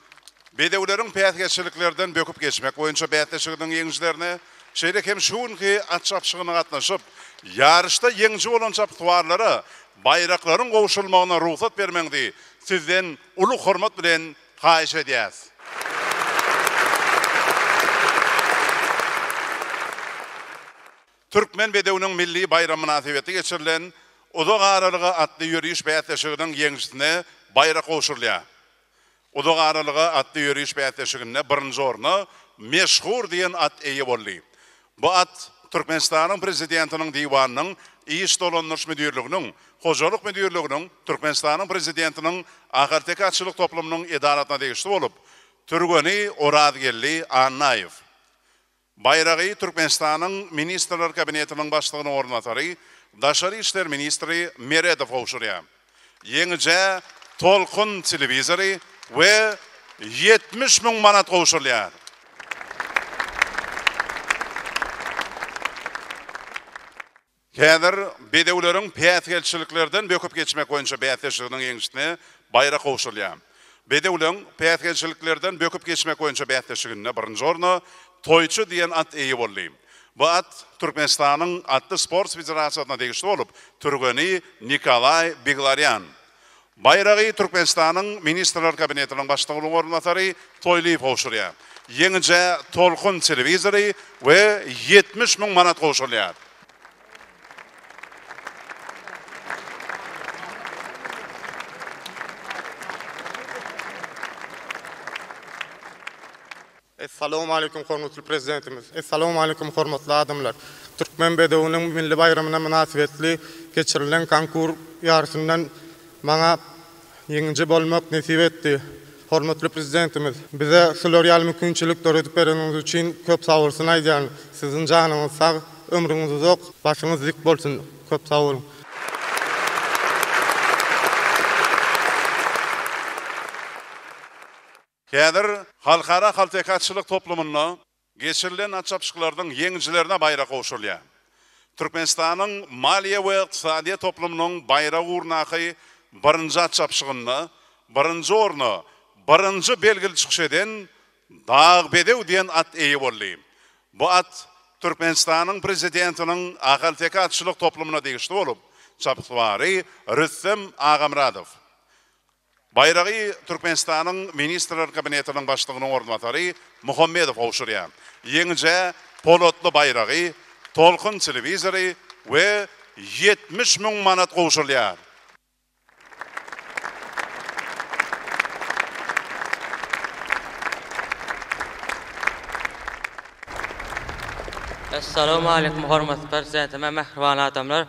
bedewleriň päsgeçiliklerden böküp geçmek boýunça bätleşiginiň ýeňjilerini şeýle hem şuňky at çapşygyna gatnaşyp ýarışda ýeňji bolan çapyksuwarlary bayraklaryň gowşulmagyna ruhsat bermeňdi. Sizden uly hormat bilen haýyş edýäs. Türkmen bedewiniň milli bayram münasibeti geçirilen uzak aralyga atly ýürüýüş bätleşiginiň ýeňjisine bayrak gowşurulýar. Uzak aralyga atly ýürüýüş bätleşigine birinji orna meşhur diýen at eýe boldy. Bu at Türkmenistanyň prezidentiniň diwanynyň iş dolanlyş müdürliginiň, hojalyk müdürliginiň, Türkmenistanyň prezidentiniň ahaltyka atçylyk toplumynyň edaratyna degişli bolup, Türgeni Oradgelli Annaýew. Bayragy Türkmenistanyň ministrler kabinetiniň başlygynyň ornatary, Daşary işler ministri Meredow gowşurýar. Ýeňije Tolkun telewizory we 70 000 manat gowşurýar. Häzir bedewleriň päsgelçiliklerden böküp geçmek boýunça bätleşiginiň ýeňjisine bayrak gowşurýar. Bedewleň päsgelçiliklerden böküp geçmek boýunça bätleşigine birinji orna toýçy diýen at eýe boldy. Bu at Türkmenistanyň atly sport federasiýasyna degişli bolup, Türgeni Nikolay Beglaryan. Bayragy Türkmenistanyň ministrler kabinetiniň başlygynyň ornatary Toýlyp gowşurýar. Ýeňije Tolkun telewizory we 70 000 manat gowşurýar. Assalamu alaikum hormatly prezidentimiz. Assalamu alaikum hormatly adamlar. Türkmen bedewiniň milli bayramyna münasibetli geçirilen konkur ýarşyndan maňa ýeňji bolmak nesip etdi. Hormatly prezidentimiz, bize şol ýaly mümkinçilik töredip bereniňiz üçin köp sag bolsun aýdýan. Siziň janyňyz sag, ömrüňiz uzak, başyňyz dik bolsun. Köp sag bolun. Häzir halkara haltykatçylyk toplumyna geçirilen atçapşyklaryň ýeňjilerine bayrak gowşurulýar. Türkmenistanyň maliýe we ykdysadyýet toplumynyň bayrak urnaky birinci at çapşığınna, birinci orna, birinci belgili çıkış eden Dağbedev diyen at eyi bollayım. Bu at Türkmenistan'ın prezidentinin Aqalteki atçılık toplumuna değişti olup, çapıtvari Rüstem Ağamradov. Bayrağı Türkmenistan'ın Ministrler Kabinetinin başlığının ordumatari Muhammedov Ovşuryan. Yenice polotlu bayrağı, tolkun televizori ve 70.000 manat qoşulýar. Assalamu alaikum hormatly prezidentim we mehriban adamlar.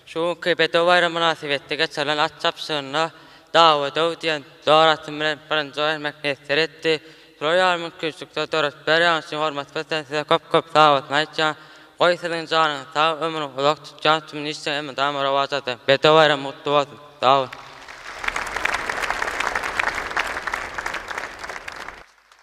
Şu KBD bayram münasibetde geçirilen at çapşygyna davet öwdýän doratym bilen birinji meknetler etdi. Şoýar mümkinçlikde dorat berýän üçin hormatly prezidentim köp davet aýtjan. Goýsalyň janyny sag ömrüni uzak tutjan tüm işçi hem damar awazady. BD bayram mutlu bolsun. Sag ol.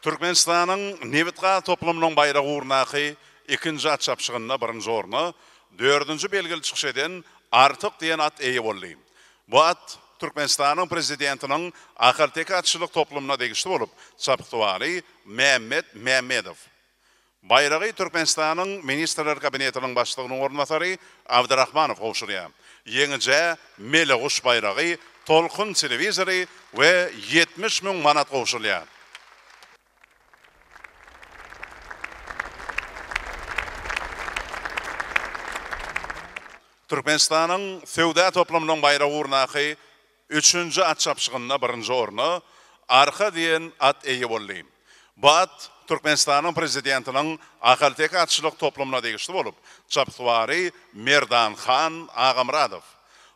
Türkmenistan'ın Nevitqa toplumunun bayrağı uğrunaqı ikinci at çapşığına birinci orna, dördüncü belgili çıkış eden Artık diyen at eyi bollayım. Bu at Türkmenistan'ın prezidentinin Aqalteki atçılık toplumuna değişti olup, çapıktuvari Mehmet Mehmedov. Bayrağı Türkmenistan'ın Ministrler Kabinetinin başlığının ornatari Abdurrahmanov Ovşuryan. Yenice Meliguş bayrağı, tolkun televizori ve 70.000 manat qoşulýar. Türkmenistan'ın Sewda toplumunun bayrağı uğrunaqı 3. at çapşığına birinci orna, Arka diyen at eyi bollayım. Bu at Türkmenistan'ın prezidentinin Aqalteki atçılık toplumuna değişti olup, çapıtvari Merdan Khan Ağamradov.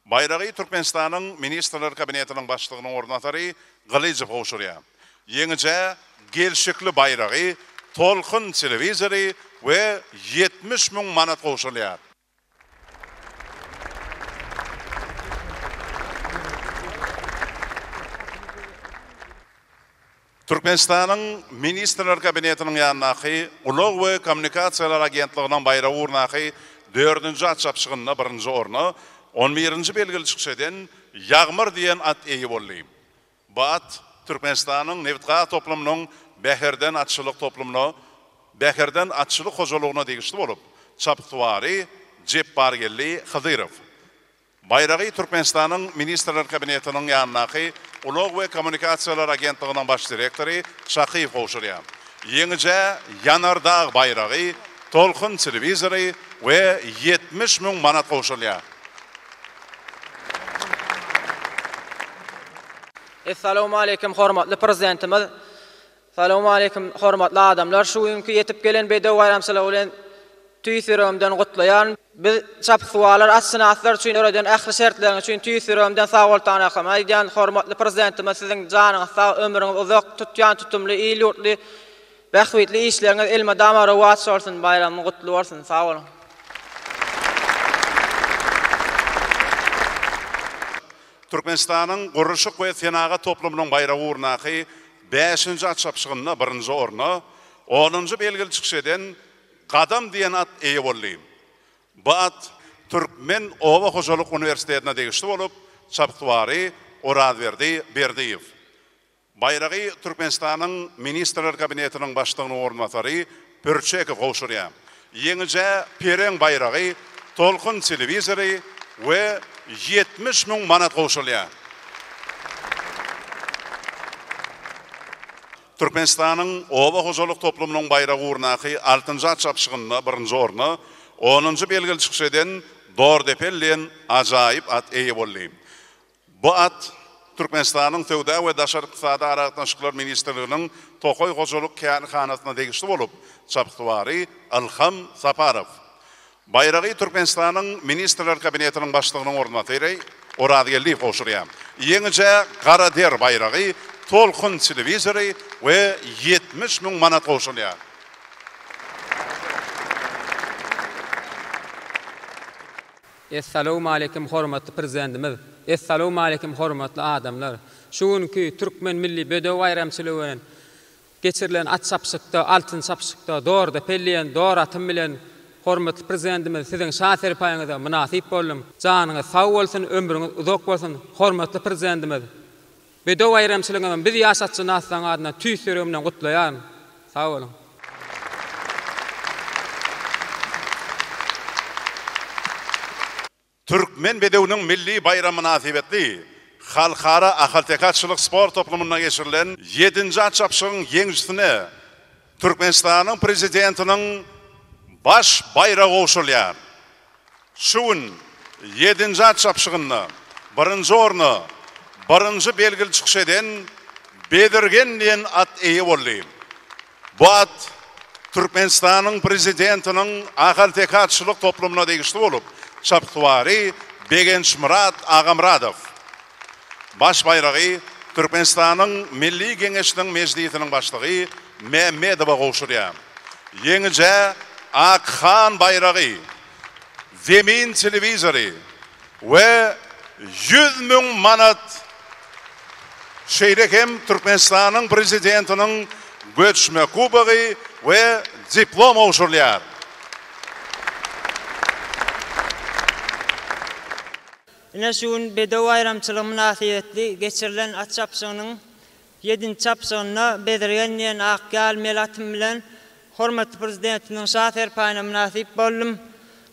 Bayrağı Türkmenistan'ın Ministrler Kabinetinin başlığının ornatari Galicev Ovşuryan. Yenice gelşikli bayrağı, tolkun televizori ve 70.000 manat qoşulýar. Türkmenistan'ın Ministrler Kabinetinin yanınaqı, Ulug ve Kommunikasiyalar Agentliğinin bayrağı uğrunaqı 4. at çapşığına birinci orna, 11. belgili çıkış eden Yağmur diyen at eyi bollayım. Bu at Türkmenistan'ın Nevitqa toplumunun Behirden atçılık toplumuna, Behirden atçılık hoculuğuna değişti olup, çapıtvari Cebbargelli Xıdırov. Bayrağı Türkmenistan'ın Ministrler Kabinetinin yanınaqı, Ulug ve Kommunikasiyalar Agentliğinin baş direktori Şaqiyev Ovşuryan. Yenice Yanardağ bayrağı, tolkun televizori ve 70.000 manat qoşulýar. Assalamu alaikum hormatly prezidentimiz. Assalamu alaikum hormatly adamlar. Şu günkü yetip gelen BD bayramçylygy bilen tüýsürümden gutlaýan biz çapsuwalar asynatlar üçin öýreden ähli şertlerini üçin tüýsürümden sag boltan akam. Aýdan hormatly prezidentimiz siziň janyňyz sag ömrüňiz uzak tutýan tutumly ýylgyrtly bähwetli işleriňiz elme damara wat bolsun, bayramyň gutly bolsun. Sag olun. Türkmenistan'ın Guruşuk ve Senaga toplumunun bayrağı uğrunaqı 5. at çapşığına birinci orna, 10. belgili çıkış eden Qadam diyen at eyi bollayım. Bu at Türkmen Ova Hocalık Üniversitetine değişti olup, çapıtvari Oradverdi Berdiyev. Bayrağı Türkmenistan'ın Ministrler Kabinetinin başlığının ornatari Pürçekov Ovşuryan. Yenice Peren bayrağı, tolkun televizori ve 70.000 manat qoşulýar. Türkmenistan'ın Ova Hocalık toplumunun bayrağı uğrunaqı 6. at çapşığına birinci orna, 10. belgili çıkış eden Dordepelliyen acayip at eyi bollayım. Bu at Türkmenistan'ın Sewda ve Daşar Iqtisadi Araqatnaşyklyklar Ministrliginiň Tokoy Hocalyk Kärhanhasyna degişli bolup, çapytwary Ilham Saparov. Bayrağı Türkmenistan'ın Ministrler Kabinetinin başlığının ornatary Oradgelli Ovşuryan. Yenice Qarader bayrağı, tolkun televizori ve 70.000 manat qoşulýar. Assalamu alaikum hormatly prezidentimiz. Assalamu alaikum hormatly adamlar. Şu günkü Türkmen milli BD bayramçylygy bilen geçirilen at çapşykda, altın çapşykda, doğruda pelleyen, doğratym bilen hormatly prezidentimiz sizin şahsy paýyňyza münasip boldum. Janyňyz sag bolsun, ömrüňiz uzak bolsun. Hormatly prezidentimiz. Bedew bayramçylygynyň biz ýaşatjy nasyň adyna tüýsürümden gutlaýan. Sag bolun. Türkmen Bedewiniň milli bayram münasibetli halkara ahaltekatçylyk sport toplumuna geçirilen 7-nji açapşygyň ýeňişine Türkmenistanyň prezidentiniň baş bayrağy goşulýar. Şuň 7-nji açapşygyny birinji orny birinji belgili çykyş eden Bedirgen diýen at eýe boldy. Bu at Türkmenistanyň prezidentiniň ahaltekatçylyk toplumuna degişli bolup Çaptuari Begenç Murat Agamradov. Baş bayrağı Türkmenistanyň Milli Geňeşiniň mejlisiniň başlygy Mehmedowa goşurýar. Ýeňije Akhan bayrağı, Zemin televizory we 100.000 manat şeýrekem Türkmenistanyň prezidentiniň göçme kubogy we diplom goşurýar. Ine şuun Bedew bayramçylygy münasibetli geçirilen açapsygynyň 7-nji çapsygyna Bedirgen diýen akgal melatim bilen hormatly prezidentimiň şahsy paýyna münasip boldum.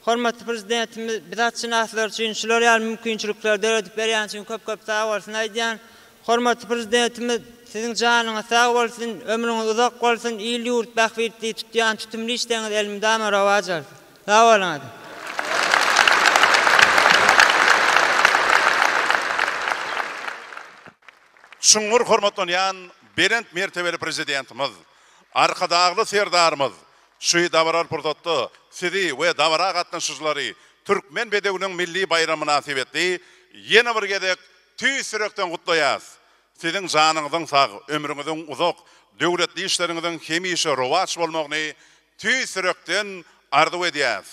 Hormatly prezidentimiz bidatçy naslar üçin şular ýaly mümkinçilikler döredip berýän üçin köp sag bolsun aýdýan. Hormatly prezidentimiz siziň janyňyz sag bolsun, ömrüňiz uzak bolsun, ýyl ýurt bahwetli tutýan tutumly işleňiz elimden rawajar. Sag bolun. Şuňur hormatlanýan berent mertebeli prezidentimiz, arkadagly serdarymyz, şu dawarar portatdy, sizi we dawara gatnaşyjylary Türkmen Bedewiniň milli bayram münasibetli ýene bir gedek tüýsürekden gutlaýas. Siziň janyňyzyň sag, ömrüňiziň uzak, döwletli işleriňiziň hemişe rowaç bolmagyny tüýsürekden arzu edýäs.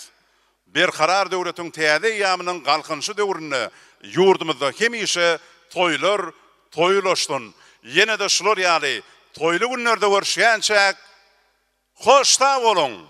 Berkarar döwletiň täze ýamynyň galkynşy döwründe ýurdumyzda hemişe toýlar toýulaşdyn. Ýene de şular ýaly toýly günlerde görüşýänçek hoşta bolun.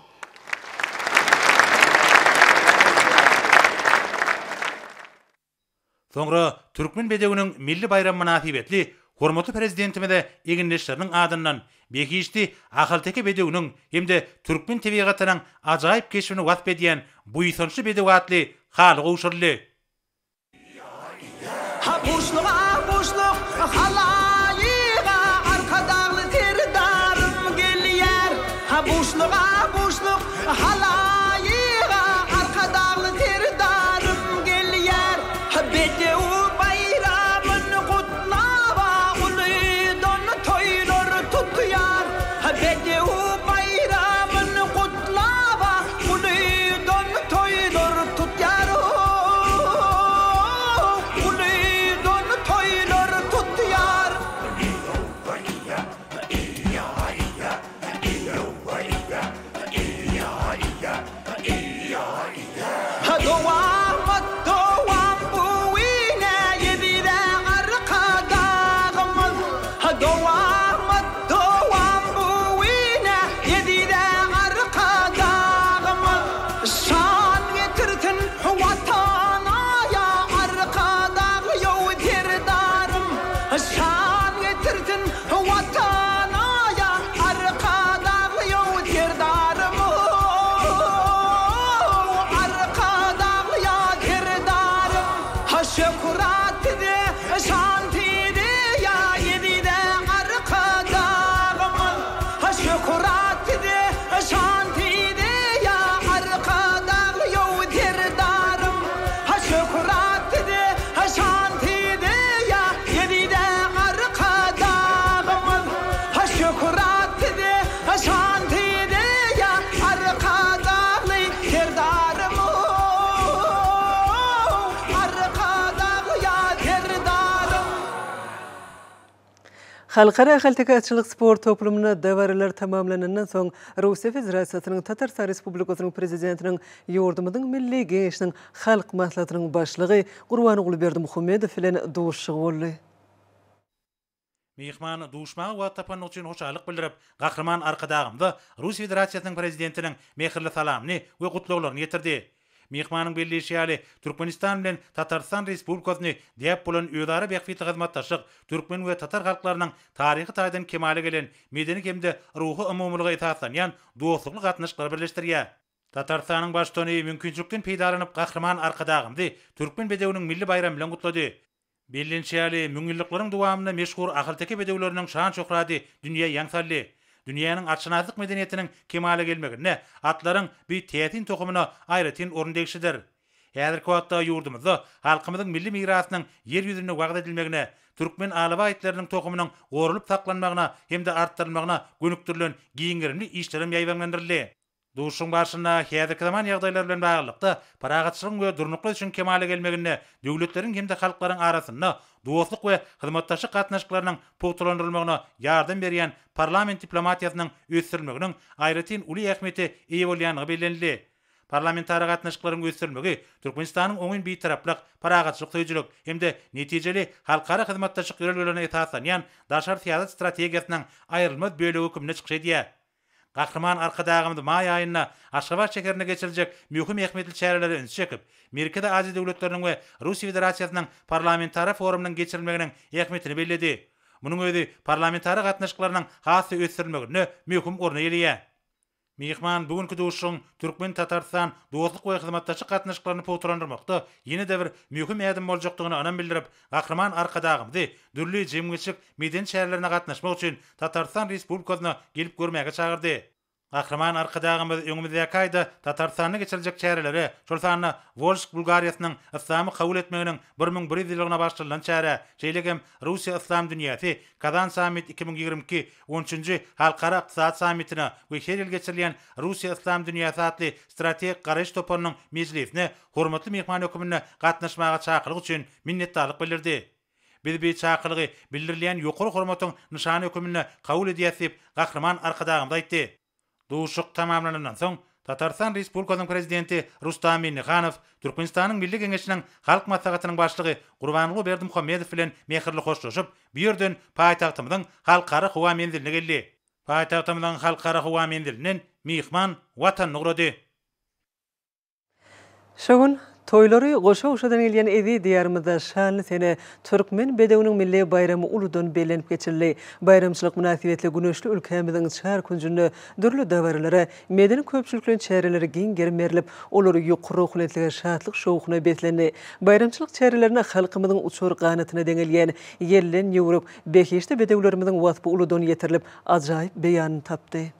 Soňra Türkmen Bedewiniň milli bayram münasibetli hormatly prezidentimize eginleşleriniň adyndan Bekişti Ahalteke Bedewiniň hemde Türkmen tebigatynyň ajaýyp keşfini wasp edýän bu ýysonçy Bedew atly haly goşurly. Ha boşluk halayığa arkadagly terdarym gelýär. Ha boşluk halayığa arkadagly terdarym gelýär. Ha Bedew bayramyny gutlaba ulydan toýlar tutýar. Ha Bedew bayramyny gutlaba ulydan toýlar tutýar. Halkara ahaltekatçylyk sport toplumuna dawarlar tamamlanandan soň Russiýa Federatsiýasynyň Tatarstan Respublikasynyň prezidentiniň ýurdumynyň milli geňeşiniň halk maslahatynyň başlygy Gurbanoğlu Berdimuhammedow bilen duşşy boldy. Mehman duşmağı we tapan üçin hoşalyk bildirip, gahrman arkadagymda Rus Federatsiýasynyň prezidentiniň mehirli salamny we gutluglaryny ýetirdi. Mehmanyň belleşýäli Türkmenistan bilen Tatarstan Respublikasyny diýip bolan öýdary bähfiti hyzmatdaşlyk türkmen we tatar halklarynyň taryhy taýdan kemale gelen medeni hemde ruhy umumlygy esaslanýan dostluk gatnaşyklary birleşdirýär. Tatarstanyň başçyny mümkinçilikden peýdalanyp gahrman arkadagymdy türkmen bedewiniň milli bayram bilen gutlady. Bellenşäli müňilliklaryň dowamyna meşhur ahyrteki bedewleriniň şan şöhrati dünýä ýaňsaldy. Dünýäniň açnazyk medeniýetiniň kemale gelmegine atlaryň bir tätin tokumyna aýratyn orun degişidir. Häzirki wagtda ýurdumyzda halkymyzyň milli mirasynyň yer ýüzüne wagt edilmegine, türkmen alaba aýtlarynyň tokumynyň gorulyp saklanmagyna hemde artdyrylmagyna gönükdirilen giňgirimli işlerim ýaýbanlandyrildy. Duşun başına häzirki zaman ýagdaýlar bilen baglykda paragatçylyk we durnuklar üçin kemale gelmegine döwletleriň hemde halklaryň arasynda dostluk we hyzmatdaşlyk gatnaşyklarynyň pogtalandyrylmagyna ýardam berýän parlament diplomatiýasynyň ösdürilmeginiň aýratyn uly ähmiýeti eýe bolýanyny bellenildi. Parlamentary gatnaşyklaryň ösdürilmegi Türkmenistanyň oňyn bir taraplyk paragatçylyk töýjülük hemde netijeli halkara hyzmatdaşlyk ýöreliglerine esaslanýan daşar siýasat strategiýasynyň aýrylmaz bölegi hükümine çykýar. Gahrman arkadagymdy may aýyna Aşgabat şeherine geçirijek möhüm ähmiýetli çäreleri öňe çekip, Amerikada Aziz döwletleriniň we Russiýa Federatsiýasynyň parlamentary forumynyň geçirilmeginiň ähmiýetini belledi. Munyň özi parlamentary gatnaşyklarynyň hasy ösdürilmegine möhüm orna ýelýär. Mehman bugünkü duşun Türkmen Tatarstan dostluk we hyzmatdaşlyk gatnaşyklaryny pogtalandyrmakda ýene de bir möhüm ädim boljakdygyny anam bildirip, gahrman arkadagymdy dürli jemgyçlik meden şäherlerine gatnaşmak üçin Tatarstan Respublikasyna gelip görmäge çagyrdy. Gahrman arkadagymyz öňümizde aýda Tatarstanyň geçirijek çäreleri, şol sany Volsk Bulgariýasynyň islamy kabul etmeginiň 1100 ýylygyna başlanan çäre, şeýlegem Russiýa Islam dünýäsi Kazan Summit 2022 13-nji halkara ykdysat sammitine we her ýyl geçirilýän Russiýa Islam dünýäsi atly strategik garaş topunyň mejlisine hormatly mehman hökümine gatnaşmaga çakyryk üçin minnetdarlyk bildirdi. Biz bir çakyrygy bildirilýän ýokary hormatyň nyşany hökümine kabul edýäsip, gahrman arkadagymda aýtdy. Duşuk tamamlanandan soň Tatarstan Respublikasynyň prezidenti Rustam Minnikhanov Türkmenistanyň Milli Geňeşiniň halk maslahatynyň başlygy Gurbanuly Berdimuhammedow bilen mehirli hoşlaşyp, bu ýerden paýtagtymyzyň halkara howa menziline geldi. Paýtagtymyzyň halkara howa menzilinden mehman watan nugrady. Şogun toýlary goşa-goşadan gelýän ezi diýarymyzda şanly sene türkmen bedewiniň milli bayramy uludan belenip geçirildi. Bayramçylyk münasibetli güneşli ülkemiziň çar günjünde dürli dawarlara medeni köpçüliklerin çäreleri giň germerilip, olary ýokary hukletlige şatlyk şowugyna betlendi. Bayramçylyk çärelerine halkymyzyň uçur ganatyna deňelýän ýerlen ýuwrup, beşişde bedewlerimiziň wasby uludan ýetirilip, ajaýyp beýan tapdy.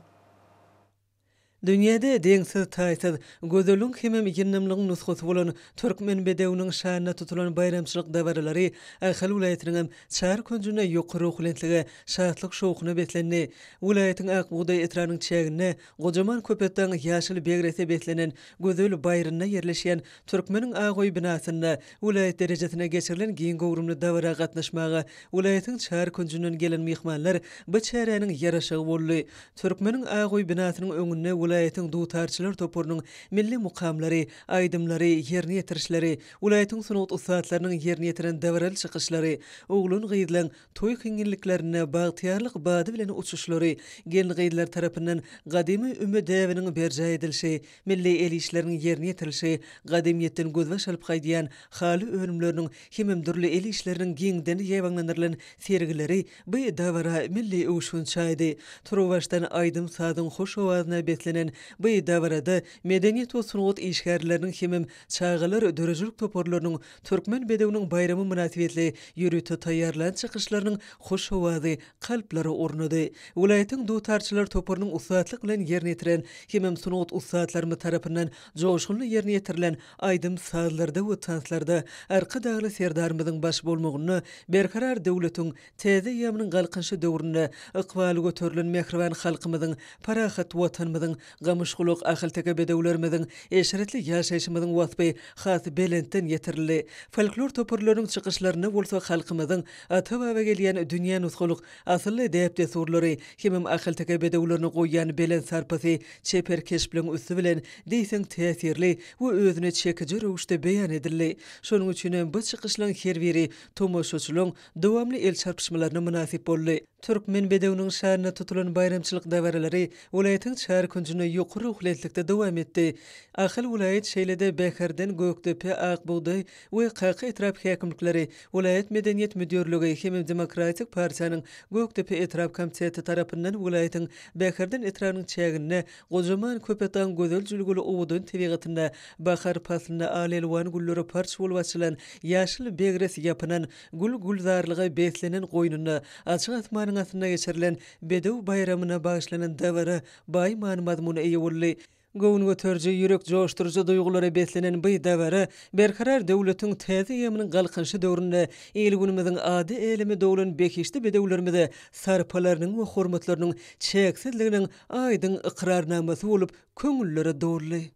Dünýäde deňsiz taýsız gözeliň hemem ýennimligiň nusgasy bolan türkmen bedewiniň şanyna tutulan bayramçylyk dawarlary Ahal vilayatynyň çar könjüne ýokary hukletlige şatlyk şowugyna betlendi. Vilayatyň Akbuğday etranyň çägine gojaman köpetden ýaşyl begrese betlenen gözel bayryna ýerleşýän türkmeniň agoý binasynda vilayat derejesine geçirilen giň gowrumly dawara gatnaşmaga vilayatyň çar könjünden gelen mehmanlar bu çäreniň ýaraşygy boldy. Türkmeniň agoý binasynyň öňünde vilayatyň dutarçylar topurynyň milli mukamlary, aýdymlary, ýerine ýetirişleri, vilayatyň sunugat usatlarynyň ýerine ýetiren dawral çykyşlary, oglun gyýdylan toý kiňinliklerine bagtyarlyk bady bilen uçuşlary, gelin gyýdylar tarapyndan gadymy ümmü däwiniň berjä edilşi, milli el işleriniň ýerine ýetirilşi, gadymyýetden gözbaş alyp gaýdýan haly önümleriniň hemem dürli el işleriniň giňden ýewaňlandyrylan sergileri bu dawara milli uşun çaýdy. Turwaşdan aýdym sadyň hoş owazyna betlenen bu dawarada medeniýet we sunugat işgärleriniň hemem çağalar dörejlik toporlarynyň türkmen bedewiniň bayramy münasibetli ýürüti taýýarlan çykyşlarynyň hoş owazy kalplary ornady. Vilayatyň dutarçylar toporynyň usatlyk bilen ýerine ýetiren hemem sunugat usatlary tarapyndan joşgunly ýerine ýetirilen aýdym sazlarda we tanslarda arka dagly serdarymyzyň baş bolmagyny berkarar döwletiň täze ýamynyň galkynşy döwründe ykbaly göterilen mehriban halkymyzyň parahat watanymyzyň gamışguluk ahylteke bedewlerimiziň eşeretli ýaşaýşymyzyň wasby has belentden ýetirildi. Folklor toporlarynyň çykyşlaryna bolsa halkymyzyň ata-baba gelýän dünýä nusguluk asly däpde surlary hemem ahylteke bedewlerini goýýan belent sarpasy çeperkeş bilen üstü bilen diýseň täsirli we özüne çekici rewişde beýan edildi. Şonuň üçin bu çykyşlaryň her biri tomoşaçylaryň dowamly el çarpışmalaryna münasip boldy. Türkmen bedewiniň şanyna tutulan bayramçylyk dawarlary welaýatyň çar günjüne ýokary uhletlikde dowam etdi. Ahyl welaýat şeýlede Beherden Göktepe, Akbuğday we Qaqa etrap häkimlikleri, welaýat medeniýet müdürligi hem Demokratik Partiýanyň Göktepe etrap komiteti tarapyndan welaýatyň Beherden etrapynyň çägine gojaman köpetan gözel jülgüli owudun tebigatynda bahar pasyna alelwan gullary parç bolup açylan ýaşyl begres ýapynan gul-gulzarlygy beslenen goýnuny açyk atmanyň asyna geçirilen bedew bayramyna bagyşlanan dawara baý mazmuny eýe boldy. Gowun götürji, ýürek joşturjy duýgulary beslenen bu dawara berkarar döwletiň täze ýamynyň galkynşy döwründe el günümiziň ady elimi dowlan bekişli bedewlerimize sarpalarynyň we hormatlarynyň çeksizliginiň aýdyň iqrarnamasy bolup köňüllere dowrly.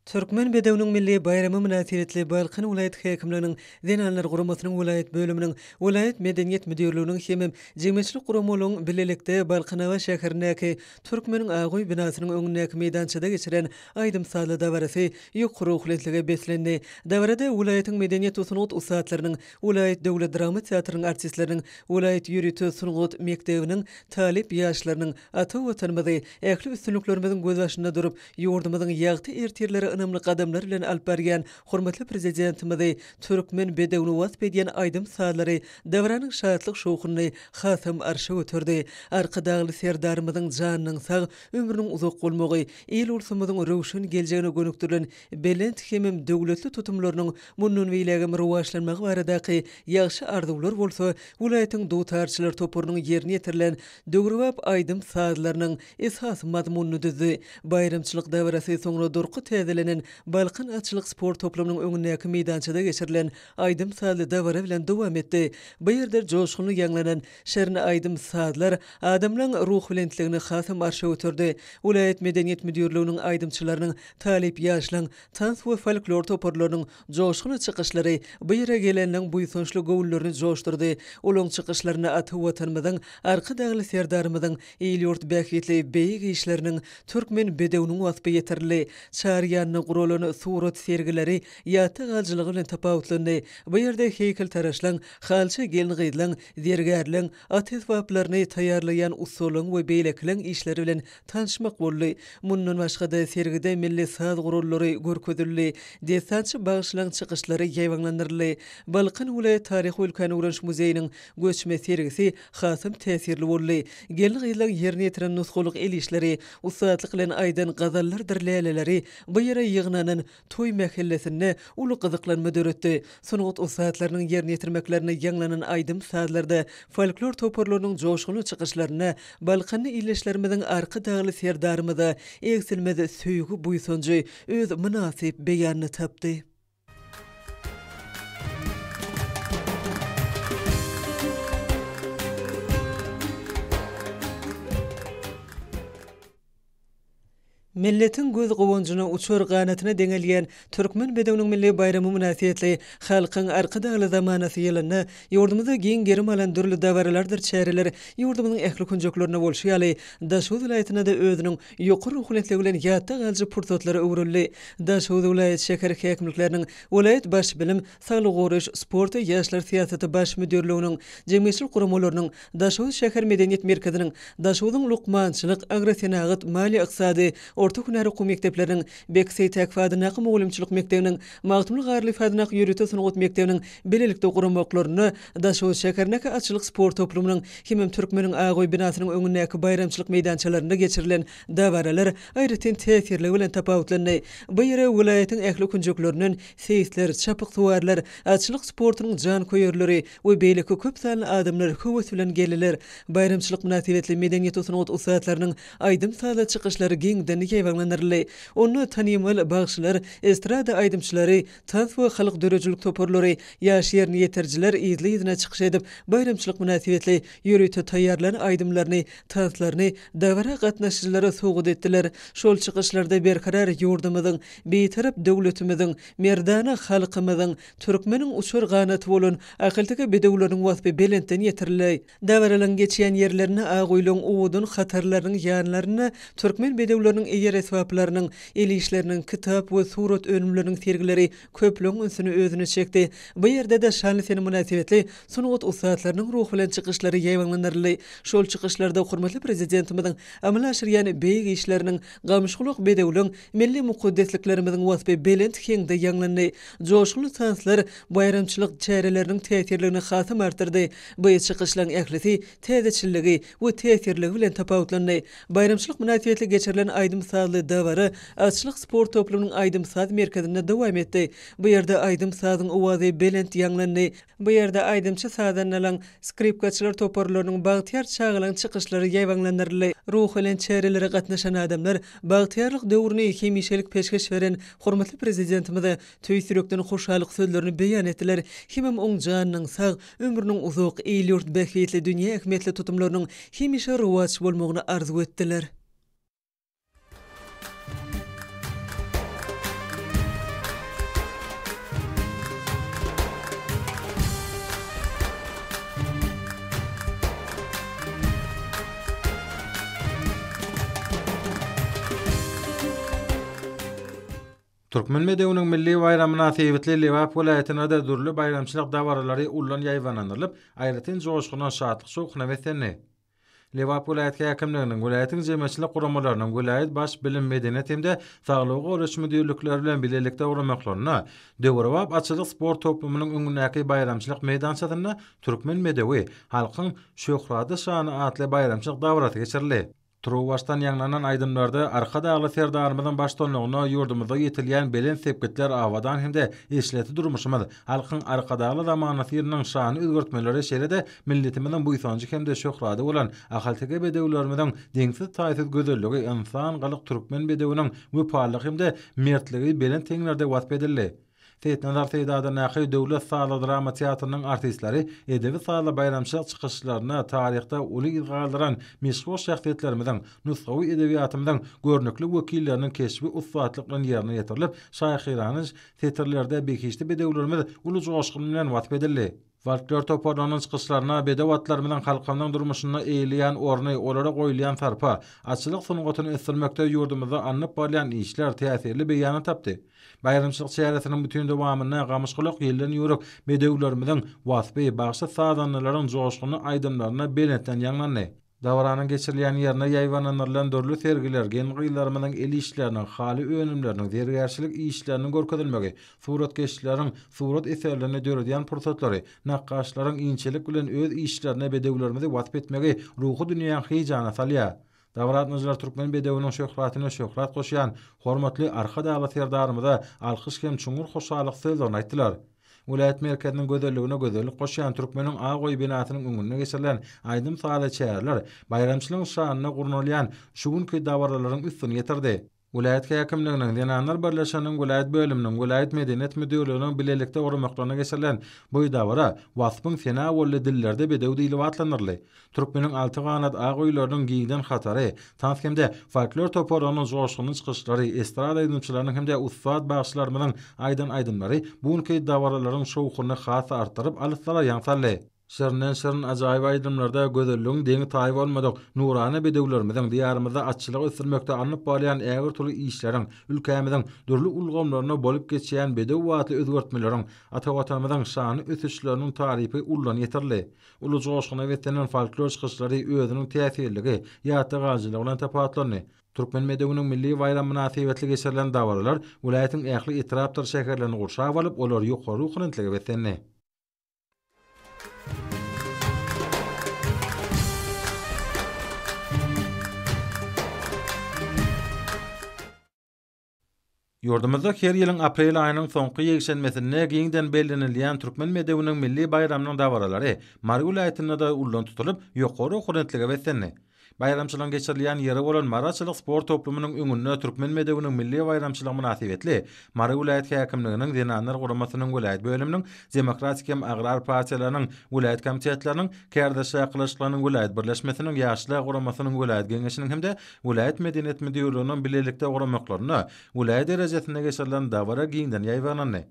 Türkmen bedewiniň milli bayramy münasibetli Balkan welaýat häkimliginiň Zenanlar guramasynyň welaýat bölüminiň welaýat medeniýet müdürliginiň hem jemgyýetçilik guramalaryň bilelikde Balkanawa şäherindäki Türkmeniň agoý binasynyň öňündäki meýdançyda geçiren aýdym saly dawarasy ýokary uhletlige beslendi. Dawarada welaýatyň medeniýet we sunugat usatlarynyň, welaýat döwlet drama teatrynyn artistleriniň, welaýat ýürütü sunugat mektebiniň talip ýaşlarynyň ata watanymyzy ähli üstünliklerimiziň göz başynda durup ýurdumyzyň ýagty ertirleri önemli gadamlar bilen alyp berýän hormatly prezidentimiz Türkmen bedewini wasp edýän aýdym saýlary dawaranyň şahatlyk şowkuny hasam arşa götürdi. Arkadagly serdarymyzyň janynyň sag, ömrüniň uzak bolmagy, el ursumyzyň rowşan geljegine gönükdirilen belent hemem döwletli tutumlarynyň munun beýlegim rowşlanmagy baradaky ýagşy arzuwlar bolsa, welaýatyň dotarçylar topurynyň ýerine ýetirilen döwrüwap aýdym saýlarynyň esas mazmunyny düzdi. Bayramçylyk dawarasy soňra durky täzelenen Balkan atçylyk sport toplamynyň öňündäki meýdançyda geçirilen aýdym saly dawara bilen dowam etdi. Bu ýerde joşguny ýanglanan şerni aýdym saýlar adamlaryň ruh bilentligini hasam arşa götürdi. Welaýat medeniýet müdürliginiň aýdymçylarynyň talip ýaşlaryň tans we folklor toporlarynyň joşguny çykyşlary bu ýere gelenden buýsunçly gowullaryny joşturdy. Olaň çykyşlaryna ata watanymyzyň, arkadagly serdarymyzyň el ýurt bähitli beýik işleriniň Türkmen bedewiniň wasby ýetirli. Çarýanyň gurulany surat sergileri ýata galjylygy bilen tapawutlandy. Bu ýerde heýkel taraşlaň, halça gelin gyýdylan, zergärliň, ateswaplaryny taýýarlayan usulyň we beýlekliň işleri bilen tanışmak boldy. Mundan başga da sergide milli saz gurullary görkezildi. Desançy bagyşlaryň çykyşlary ýaýwanlandyryldy. Balkan welaýat taryhy ülkany öwrenş muzeýiniň göçme sergisi hasam täsirli boldy. Gelin gyýdylan ýerine ýetiren nusguluk el işleri, usatlyk bilen aýdan gazallar dirleýleleri bu ýere ýygnanan toý mahallesinde uly gyzyklanma döretdi. Sunugat usatlarynyň ýerine ýetirmeklerine ýanglanan aýdym saýlarda folklor toporlarynyň joşguny çykyşlaryna Balkany illeşlerimiziň arka dagly serdarymyza eksilmez söýgü buýsunjy öz münasip beýanyny tapdy. Milletin göz gowunjuna uçur ganatyna deňelýän Türkmen bedewiniň milli bayramy münasibetli halkyň arkadagy zamanasy ýylyny ýurdumyzda giň gerim alan dürli dawaralardyr çäreler ýurdumyzyň ähli kunjoklarına bolşýaly. Daşow vilayatyna da özüniň ýokary uhletligi bilen ýatda galjy pursatlary öwrüldi. Daşow vilayat şäher häkimlikleriniň vilayat baş bilim, saglyk goruş, sport we ýaşlar siýasaty baş müdürliginiň, jemgyýetçilik guramalarynyň, Daşow şäher medeniýet merkeziniň, Daşowdyň lukmançylyk, agrosenagat, mali iqtisady orta hünäri oku mekdepleriniň Beksey Täkfadynaky mugallimçylyk mekdebiniň Magtymly Garly Fadynak ýürüte sunugat mekdebiniň belelikde guramoklaryny Daşoz şähernäki atçylyk sport toplumynyň hemem türkmeniň Agoý binasynyň öňündäki bayramçylyk meýdançalarynda geçirilen dawaralar aýratyn täsirli bilen tapawutlandy. Bu ýere welaýatyň ähli kunjuklaryndan seyitler, çapyk tuwarlar, atçylyk sportynyň jan koýerleri we beýleki köp sanly adamlar höwes bilen gelirler. Bayramçylyk münasibetli medeniýet sunugat usatlarynyň aýdym sala çykyşlary giňden ýaýwanlanyrly. Onu tanymal bagşylar, estrada aýdymçylary, tans we halyk dörejilik toparlary, ýaşyr niýeterjiler ýyzyna çykyş edip bayramçylyk münasibetli ýürüte taýýarlanan aýdymlaryny, tanslaryny dawara gatnaşyjylara sowgat etdiler. Şol çykyşlarda berkarar ýurdumyzyň, beýtarap döwletimiziň, merdana halkymyzyň, türkmeniň uçur ganaty bolan akyltyga bedewleriň wasby belentden ýetirilýär. Dawaralan geçýän ýerlerini Agoýlyň uwudun hatarlarynyň ýanlaryny türkmen bedewleriniň eýer esbaplarynyň, el işleriniň, kitap we surat önümleriniň sergileri köplüň ünsüni özüne çekdi. Bu ýerde de şanly seni münasibetli sunugat usatlarynyň ruh bilen çykyşlary ýaýwanlanyrly. Şol çykyşlarda hormatly prezidentimiziň amal aşyrýan beýik işleriniň, gamşgulyk bedewliň, milli mukaddesliklerimiziň wasby belent kengde ýanglandy. Joşgulu tanslar bayramçylyk çäreleriniň täsirligini hasym artyrdy. Bu çykyşlaryň ählisi täzeçilligi we täsirligi bilen tapawutlandy. Bayramçylyk münasibetli geçirilen aýdym sazly dawara atçylyk sport toplumynyň aýdym saz merkezinde dowam etdi. Bu ýerde aýdym sazyň owazy belent ýanglandy. Bu ýerde aýdymçy sazdan alan skripkaçylar toparlarynyň bagtyar çağılan çykyşlary ýaýwanlanyrly. Ruh bilen çärelere gatnaşan adamlar bagtyarlyk döwrüne hemişelik peşkeş beren hormatly prezidentimize töý sürekden hoşalyk sözlerini beýan etdiler. Hemem oň janynyň sag, ömrüniň uzak, eýlürt, bähwetli dünýä ähmiýetli tutumlarynyň hemişe rowaj bolmagyny arzu etdiler. Türkmen medeniýetiniň milli bayramyna täwitli Lewap welaýatyna da dürli bayramçylyk dawaralary ullan ýaýwanlanyrlyp, aýratyn joşgyna şadlyk şowkyna wetlendi. Lewap welaýat häkimliginiň welaýatyň jemgyýetçilik guramalarynyň welaýat baş bilim medeniýet hemde saglygy öwreş müdürlikleri bilen bilelikde guramaklaryna döwrewap atçylyk sport toplumynyň öňündäki bayramçylyk meýdançasyna Türkmen medewi halkyň şöhrady şany atly bayramçylyk dawaraty geçirildi. Truwastan ýanglanan aýdymlarda arka dagly serdarymyzyň başdanlygyna ýurdumyzda ýetilýän belen sepgitler awadan hemde eşleti durmuşymyz halkyň arka dagly zamanaty ýeriniň şany özgertmeleri şeýle-de milletimiziň bu ýsanjy hemde şöhrady bolan ahaltyga bedewlerimiziň deňsiz taýsir gözelligi insan galyk türkmen bedewiniň wepallyk hemde mertligi belen teňlerde wasp edildi. Tetnazar Seýdada näki döwlet sahly drama teatrynyň artistleri edebi sahly bayramçylyk çykyşlaryna taryhda uly iz galdyran meşhur şähsiýetlerimiziň, nusgawy edebiýatymyzyň görnekli wekilleriniň keşbi usatlyk bilen ýerine ýetirilip, şaýhyranyň teatrlerde bekişli bedewlerimiz uly joşgyny bilen wasp edildi. Folklor toparlanan çykyşlaryna bedewatlarymyzyň halkymyň durmuşyna eýilýän orny, olara goýulýan sarpa, atçylyk sunugatyny ösdürmekde ýurdumyzda anyp barýan işler täsirli beýan tapdy. Bayramçylyk çäresiniň bütün dowamyna gamyşgylyk ýyldan ýörek bedewlerimiziň wasby bagşy sazanlaryň joşgyny aýdymlaryna belentden ýanglandy. Dawaranyň geçirilýän ýerine ýaýwanlanyrlan dörli sergiler, gençlerimiziň el işleriniň, haly önümleriniň, dergärçilik işleriniň görkezilmegi, suratkeşleriň surat eserlerini döredýän pursatlary, nakkaşlaryň inçelik bilen öz işlerine bedewlerimizi wasp etmegi ruhy dünýäň heýjana salýar. Dawratnyjlar türkmen bedewiniň şöhratyna şöhrat goşýan hormatly arka dagly serdarymyza alkyş hem çuňur hoşalyk sözlerini aýtdylar. Welaýat merkeziniň gözelligine gözellik goşýan türkmeniň Agoý binasynyň öňüne geçirilen aýdym sahly çäherler bayramçylygyň şanyna gurnalýan şu günki dawaralaryň üstüne ýetirdi. Welaýat häkimliginiň Denanlar Birleşiginiň welaýat bölüminiň welaýat medeniýet müdürliginiň bilelikde guramaklaryna geçirilen bu dawara wasbyň sena bolla dillerde bedew diýilip atlanyrly. Türkmeniň alty ganat Agoýlarynyň giňden hatary, tanskemde folklor toparlanan joşgyny çykyşlary, estrada aýdymçylarynyň hemde ustat bagşylarymyzyň aýdymlary bu günki dawaralaryň şowkuny has artyryp alypsalar ýaňsally. Şernen ajaýyp aýdymlarda gözelligiň deňi taýy bolmadyk nurany bedewlerimiziň diýarymyzda atçylyk ösdürmekde anyp barýan ägir türlü işleriň, ülkämiziň dürli ulgamlaryna bolup geçýän bedew watly özgertmeleriň, ata-watanymyzyň şany ösüşleriniň taryhy ullan ýetirli. Ulu joşgyna wetlenen folklor çykyşlary özüniň täsirligi, ýatda galyjylygy bilen tapawutlandy. Türkmen medeniýetiniň milli bayram münasibetli geçirilen dawralar vilayatyň ähli itraptar şäherlerini gurşap alyp olar ýokary ukynytligi betlenni. Ýurdumyzda her ýylyň aprel aýynyň soňky ýekşenmesine giňden bellenilýän Türkmen medeniýetiniň milli bayramynyň dawralary Mary vilayatynda da ullan tutulyp ýokary ukynytligi betlenni. Bayramçylygyň geçirilýän ýeri bolan Maraçylyk sport toplumynyň öňünde Türkmen medeniýetiniň milli bayramçylygy münasibetli Mary vilayat häkimliginiň Zenanlar guramasynyň vilayat bölüminiň Demokratik hem Agrar partiýalarynyň vilayat komitetleriniň kärdeşe kılıçlarynyň vilayat birleşmesiniň ýaşlar guramasynyň vilayat geňeşiniň hemde vilayat medeniýet müdürlüğiniň bilelikde guramaklarına vilayat derejesinde geçirilen dawra giňden ýaýbanandy.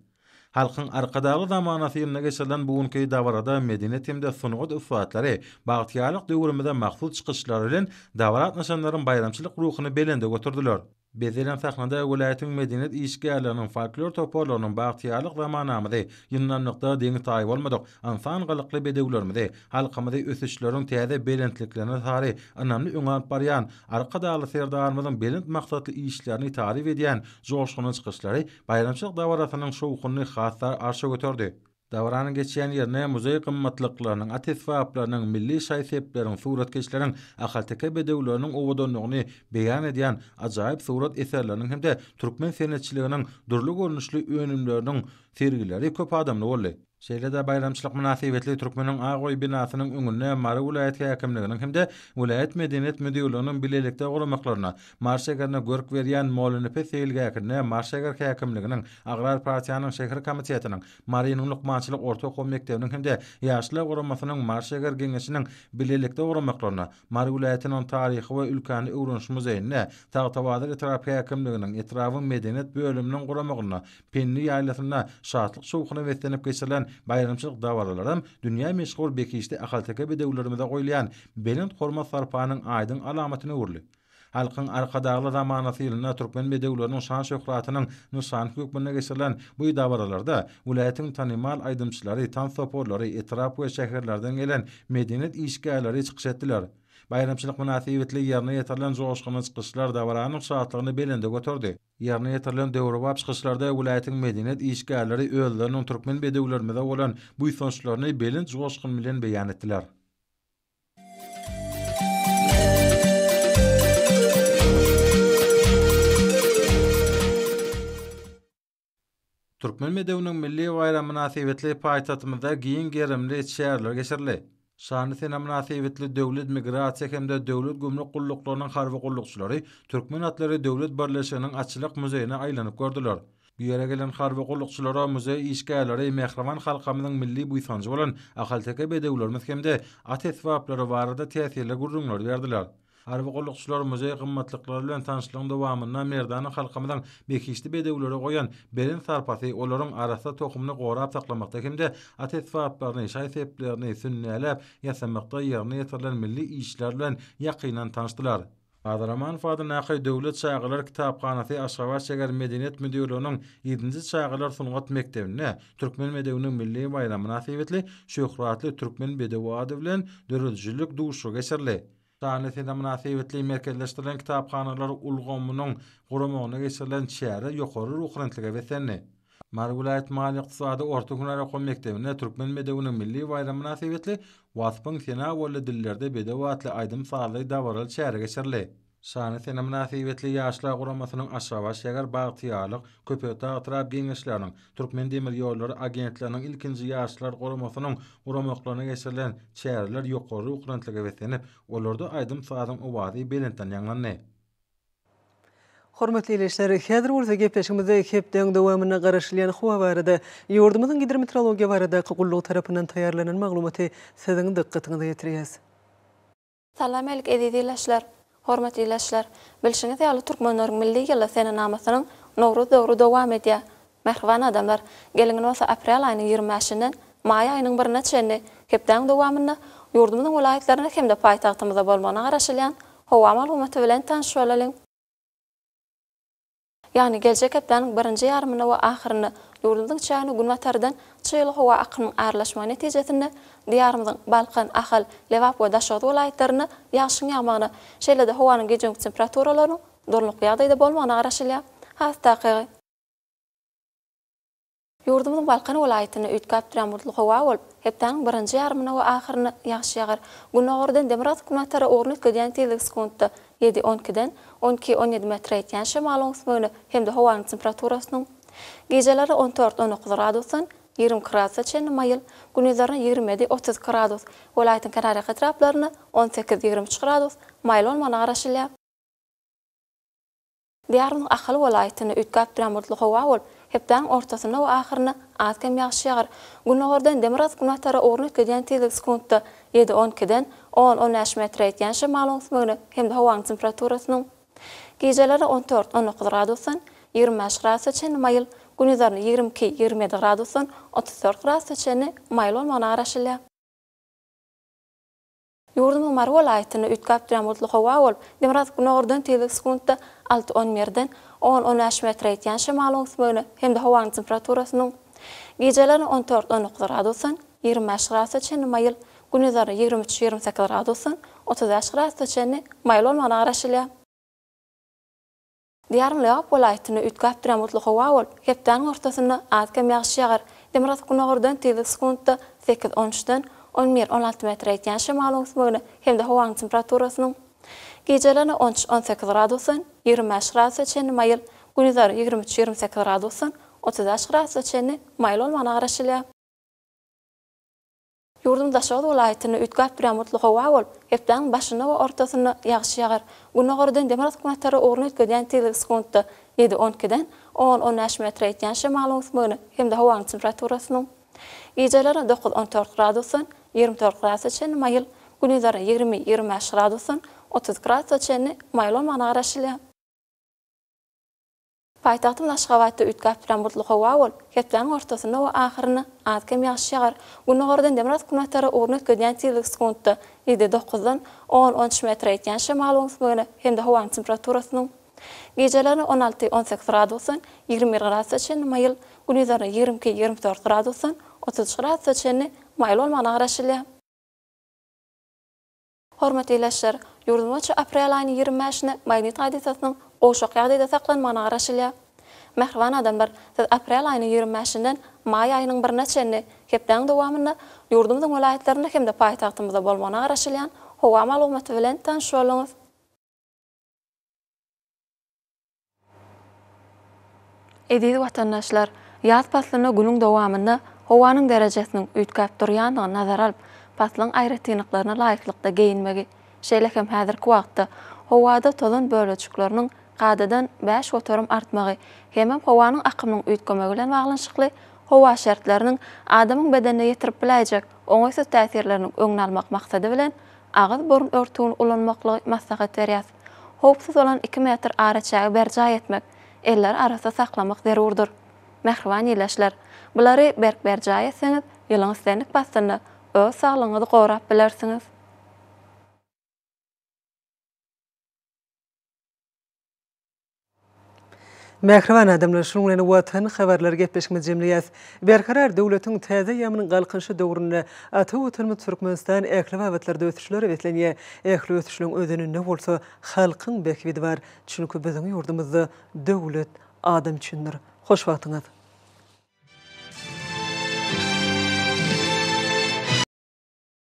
Halkyň arkadagy zamanasy ýylyna geçirilen bugünkü dawrada medeniýet hemde sunugat üswatlary bagtýarlyk döwrümde mahsul çykyşlary bilen dawra atnaşanlaryň bayramçylyk ruhyny belende götürdiler. Bezilen sahnada vilayatyň medeniýet işgärleriniň folklor toparlarynyň bagtýarlyk zamanamyzy ýylanmakda deňi taý bolmadyk. Ansan galykly bedewlerimizi halkymyzy ösüşleriň täze belentliklerine sary önemli öňe barýan arkadaly serdarymyzyň belent maksatly işlerini tarif edýän joşgyny çykyşlary bayramçylyk dawrasynyň şowkuny hasar arşa götürdi. Dawranyň geçýän ýerine muzey gymmatlyklarynyň, ateswaplarynyň, milli şaýsepleriniň, suratkeşleriň, ahalteke bedewleriniň owadanlygyny beýan edýän ajaýyp surat eserleriniň hemde türkmen senetçiliginiň durly görnüşli önümleriniň sergileri köp adamly boldy. Şeýlede bayramçylyk münasibetli Türkmeniň Agoý binasynyň öňünde Mary vilayat häkimliginiň hemde vilayat medeniýet müdürlüğiniň bilelikde guramaklaryna marşegerine görk berýän Molunepe Seýilgäkine marşeger häkimliginiň Agrar partiýanyň şäher komitetiniň Marynyň Lukmançylyk orta okul mektebiniň hemde ýaşlar guramasynyň marşeger geňeşiniň bilelikde guramaklaryna Mary vilayatynyň taryhy we ülkany öwrünş muzeýine Tagtabazyr etrap häkimliginiň etrawyň medeniýet bölüminiň guramagyna penli ýaýlasyna şatlyk şowkuny wetlenip geçirilen bayramçylyk dawralaram dünýä meşgul bekişde ahalteke bedewlerimize goýulýan belent hormat sarpanyň aýdyň alamatyny urly. Halkyň arkadagy zamanasy ýylyna türkmen bedewleriniň şan şöhratynyň nişan hökmüne geçirilen bu dawralarda vilayatyň tanymal aýdymçylary, tansoporlary, etrap we şäherlerden gelen medeniýet işgärleri çykyş etdiler. Bayramçylyk münasibetli ýerine ýetirilen joşgyny çykyşlar dawranyň şatlыgyny belende götürdi. Ýerine ýetirilen döwrewap çykyşlarda vilayatyň medeniýet işgärleri özleriniň türkmen bedewlerimize bolan bu ýysançlaryny belent joşgyn bilen beýan etdiler. Türkmen medeniýetiniň milli bayram münasibetli paýtatymyzda giň gerimli şäherler geçirildi. Şany sene münasibetli döwlet migrasiýa hemde döwlet gümrük gulluklarynyň harby gullukçylary Türkmen atlary döwlet birleşiginiň açylyk muzeýine aýlanyp gördiler. Bu ýere gelen harby gullukçylara muzeý işgärleri mehriban halkymyzyň milli buýsancy bolan ahalteke bedewlerimiz hemde ateswaplary barada täsirli gurrunlar berdiler. Harby gullukçylar muzeý gymmatlyklary bilen tanışlygyň dowamynda merdany halkymyzyň bekişli bedewlere goýan belen sarpasy olaryň arasynda tohumny gorap saklamakda hemde ateswaplaryny, şaýseplerini sünnälep ýasamakda ýerine ýetirilen milli işler bilen ýakynan tanışdylar. Adraman Fadyn Akay döwlet şaýgylar kitaphanasy Aşgabat şäher medeniýet müdürlüğiniň 7-nji şaýgylar sunugat mektebine Türkmen medeniýetiniň milli bayram münasibetli şöhratly türkmen bedewi ady bilen dörüjlük duşu geçirildi. Şany sene münasibetli merkezleşdirilen kitaphanalary ulgamynyň guramagyna geçirilen şäher ýokary ruhlantligi betlenni. Mary vilayat mali ykdysady orta hünär okul mektebine Türkmen medeniýetiniň milli bayram münasibetli wasfyň sena we dillerde bedewi atly aýdym saly dawraly şäher geçirildi. Şany sene münasibetli ýaşlar guramasynyň Aşgabat şäher bagtýarlyk köpeta atrap geňeşleriniň Türkmen demir ýollary agentliginiň ilkinji ýaşlar guramasynyň guramaklaryna geçirilen şäherler ýokary uklantlyga betlenip, olarda aýdym salyň owazy belentden ýanglandy. Hormatly ýeşler, häzir bolsa gepleşigimizde hepden dowamyna garaşylýan howa barada, ýurdumyzyň hidrometeorologiýa barada gullyk tarapyndan taýýarlanan maglumaty siziň dikkatiňize ýetirýäs. Salam alyk edýärler. Hormatly ýeşler, bilşiňiz ýaly türkmenleriň milli ýyly senenamasynyň Nowruz döwrü dowam edýär. Mehriban adamlar, gelingen bolsa aprel aýynyň 25-inden may aýynyň 1-ne çenni hepden dowamyna ýurdumyzyň vilayatlaryna hemde paýtagtymyzda bolmana garaşylýan howa maglumaty bilen tanışyp bolalım. Yani gelecek hepden birinci yarımına ve ahirini yurdumuzun çayını günvatardan çaylı hava akının ağırlaşma neticesinde diyarımızın Balkan, Ahal, Levap ve Daşoğlu vilayetlerini yağışın yağmağına şeyle de havanın gece temperaturalarını dorluk ýagdaýda bolmagyna garaşylýar. Hastaky Yurdumyň Balkan welaýatyny üýtgäp duran mutly hawa bolup, hepden birinji ýarmyna we ahyryny ýaxşy ýagar. Günogordan Demokrat Hukumatary ornuny ködýän tezlik sekundda 7-12-den 12-17 metr etýän şemal oňsmyny hemde howanyň temperaturasynyň gejeleri 14-19 gradusdan 20 gradusga çenli mayıl, gündüzleri 20-30 gradus, welaýatyň kenary etraplaryny 18-23 gradus mayıl bolmagyna garaşylýar. Diýarnyň ahal welaýatyny üýtgäp duran mutly hawa bolup, hepden ortasyna we ahyryny az kem ýaxşy ýagar. Günogordan Demokrat Hukumatary ornuny ködýän tezlik sekundda 7-12-den 10-15 metr etýän şemal oňsmyny hemde howanyň temperaturasynyň gejeleri 14-19 gradusdan 25 gradusga çenli mayıl, gündüzleri 22-27 gradusdan 34 gradusga çenli mayıl bolmagyna garaşylýar. Yurdumyň Mar welaýatyny üýtgäp duran mutly hawa bolup, Demokrat günogordan tezlik sekundda 6-10 10-15 metr etýän şemal oňsmyny hemde howanyň temperaturasynyň gejeleri 14-19 gradusdan 25 gradusga çenli mayıl, gündüzleri 23-28 gradusdan 35 gradusga çenli mayıl bolmagyna garaşylýar. Diýarny Lewap welaýatyny üýtgäp duran mutly hawa bolup, hepden ortasyna az kem ýaxşy ýagar. Demokrat günogordan tezlik sekundda 8-13-den 11-16 metr etýän şemal oňsmyny hemde howanyň temperaturasynyň gejeleri 13-18 gradusdan 25 gradusga çenli mayıl, gündüzleri 23-28 gradusdan 35 gradusga çenli mayıl bolmagyna garaşylýar. Yurdum Daşoğlu welaýatyny üýtgäp duran mutly hawa bolup, hepden başyna we ortasyna ýaxşy ýagar. Günogordan Demokrat Hukumatary ornuny ködýän tezlik sekundda 7-12-den 10-15 metr etýän şemal oňsmyny hemde howanyň temperaturasynyň gejeleri 9-14 gradusdan 24 gradusga çenli mayıl, gündüzleri 20-25 gradusdan 30 gradusga çenli mayıl bolmagyna garaşylýar. Paýtagtyň Aşgabatda üýtgäp duran mutly hawa bolup, hepden ortasyna we ahyryny az kem ýaxşy ýagar. Günogordan Demokrat Hukumatary ornuny ködýän tezlik sekundda 7-9-dan 10-13 metr etýän şemal oňsmyny hemde howanyň temperaturasynyň gejeleri 16-18 gradusdan 20 gradusga çenli mayıl, gündüzleri 22-24 gradusdan 30 gradusga çenli mayıl bolmagyna garaşylýar. Hormatly ýerleşler, yurdumyzda aprel aýynyň 25-ni magnit hadisasynyň oşak ýagdaýda saklanmagyna garaşylýar. Mehriban adamlar, aprel aýynyň 25-inden may aýynyň 1-ne çenli hepden dowamyny yurdumyzyň welaýatlaryna hemde paýtagtymyzda bolmagyna garaşylýan howa maglumaty bilen tanşy bolaňyz. Edili watandaşlar, ýaz faslyna günüň dowamyny howanyň derejesiniň üýtgäp durýandygyny nazara alyp, faslyň aýratynlyklaryna laýyklykda geyinmegi, şeýle hem häzirki wagtda howada tozan bölejikleriniň gadadan 5 oturum artmagy, hemem howanyň akymynyň üýtgemegi bilen baglanşykly howa şertleriniň adamyň bedenine ýetirip biläjek oňaýsy täsirleriniň öňüni almak maksady bilen agyz burun örtügini ulanmakly maslahat berýär. Howpsuz olan 2 metr araçagy berjay etmek, eller arasynda saklamak zerurdur. Mehriban ýerleşler, bulary berjay etseňiz, ýylyňyz senik basyny öz saglygyňyzy gorap bilersiňiz. Mehriban adamlar, şunuň bilen watan habarlar gepleşme jemgyýet. Berkarar döwletiň täze ýamynyň galkynşy döwründe ata watan Türkmenistan ähli wagtlarda ötüşleri betlenýär. Ähli ötüşlüň özüne ne bolsa halkyň bekbidi bar. Çünki biziň ýurdumyzda döwlet adam üçindir. Hoş wagtyňyz.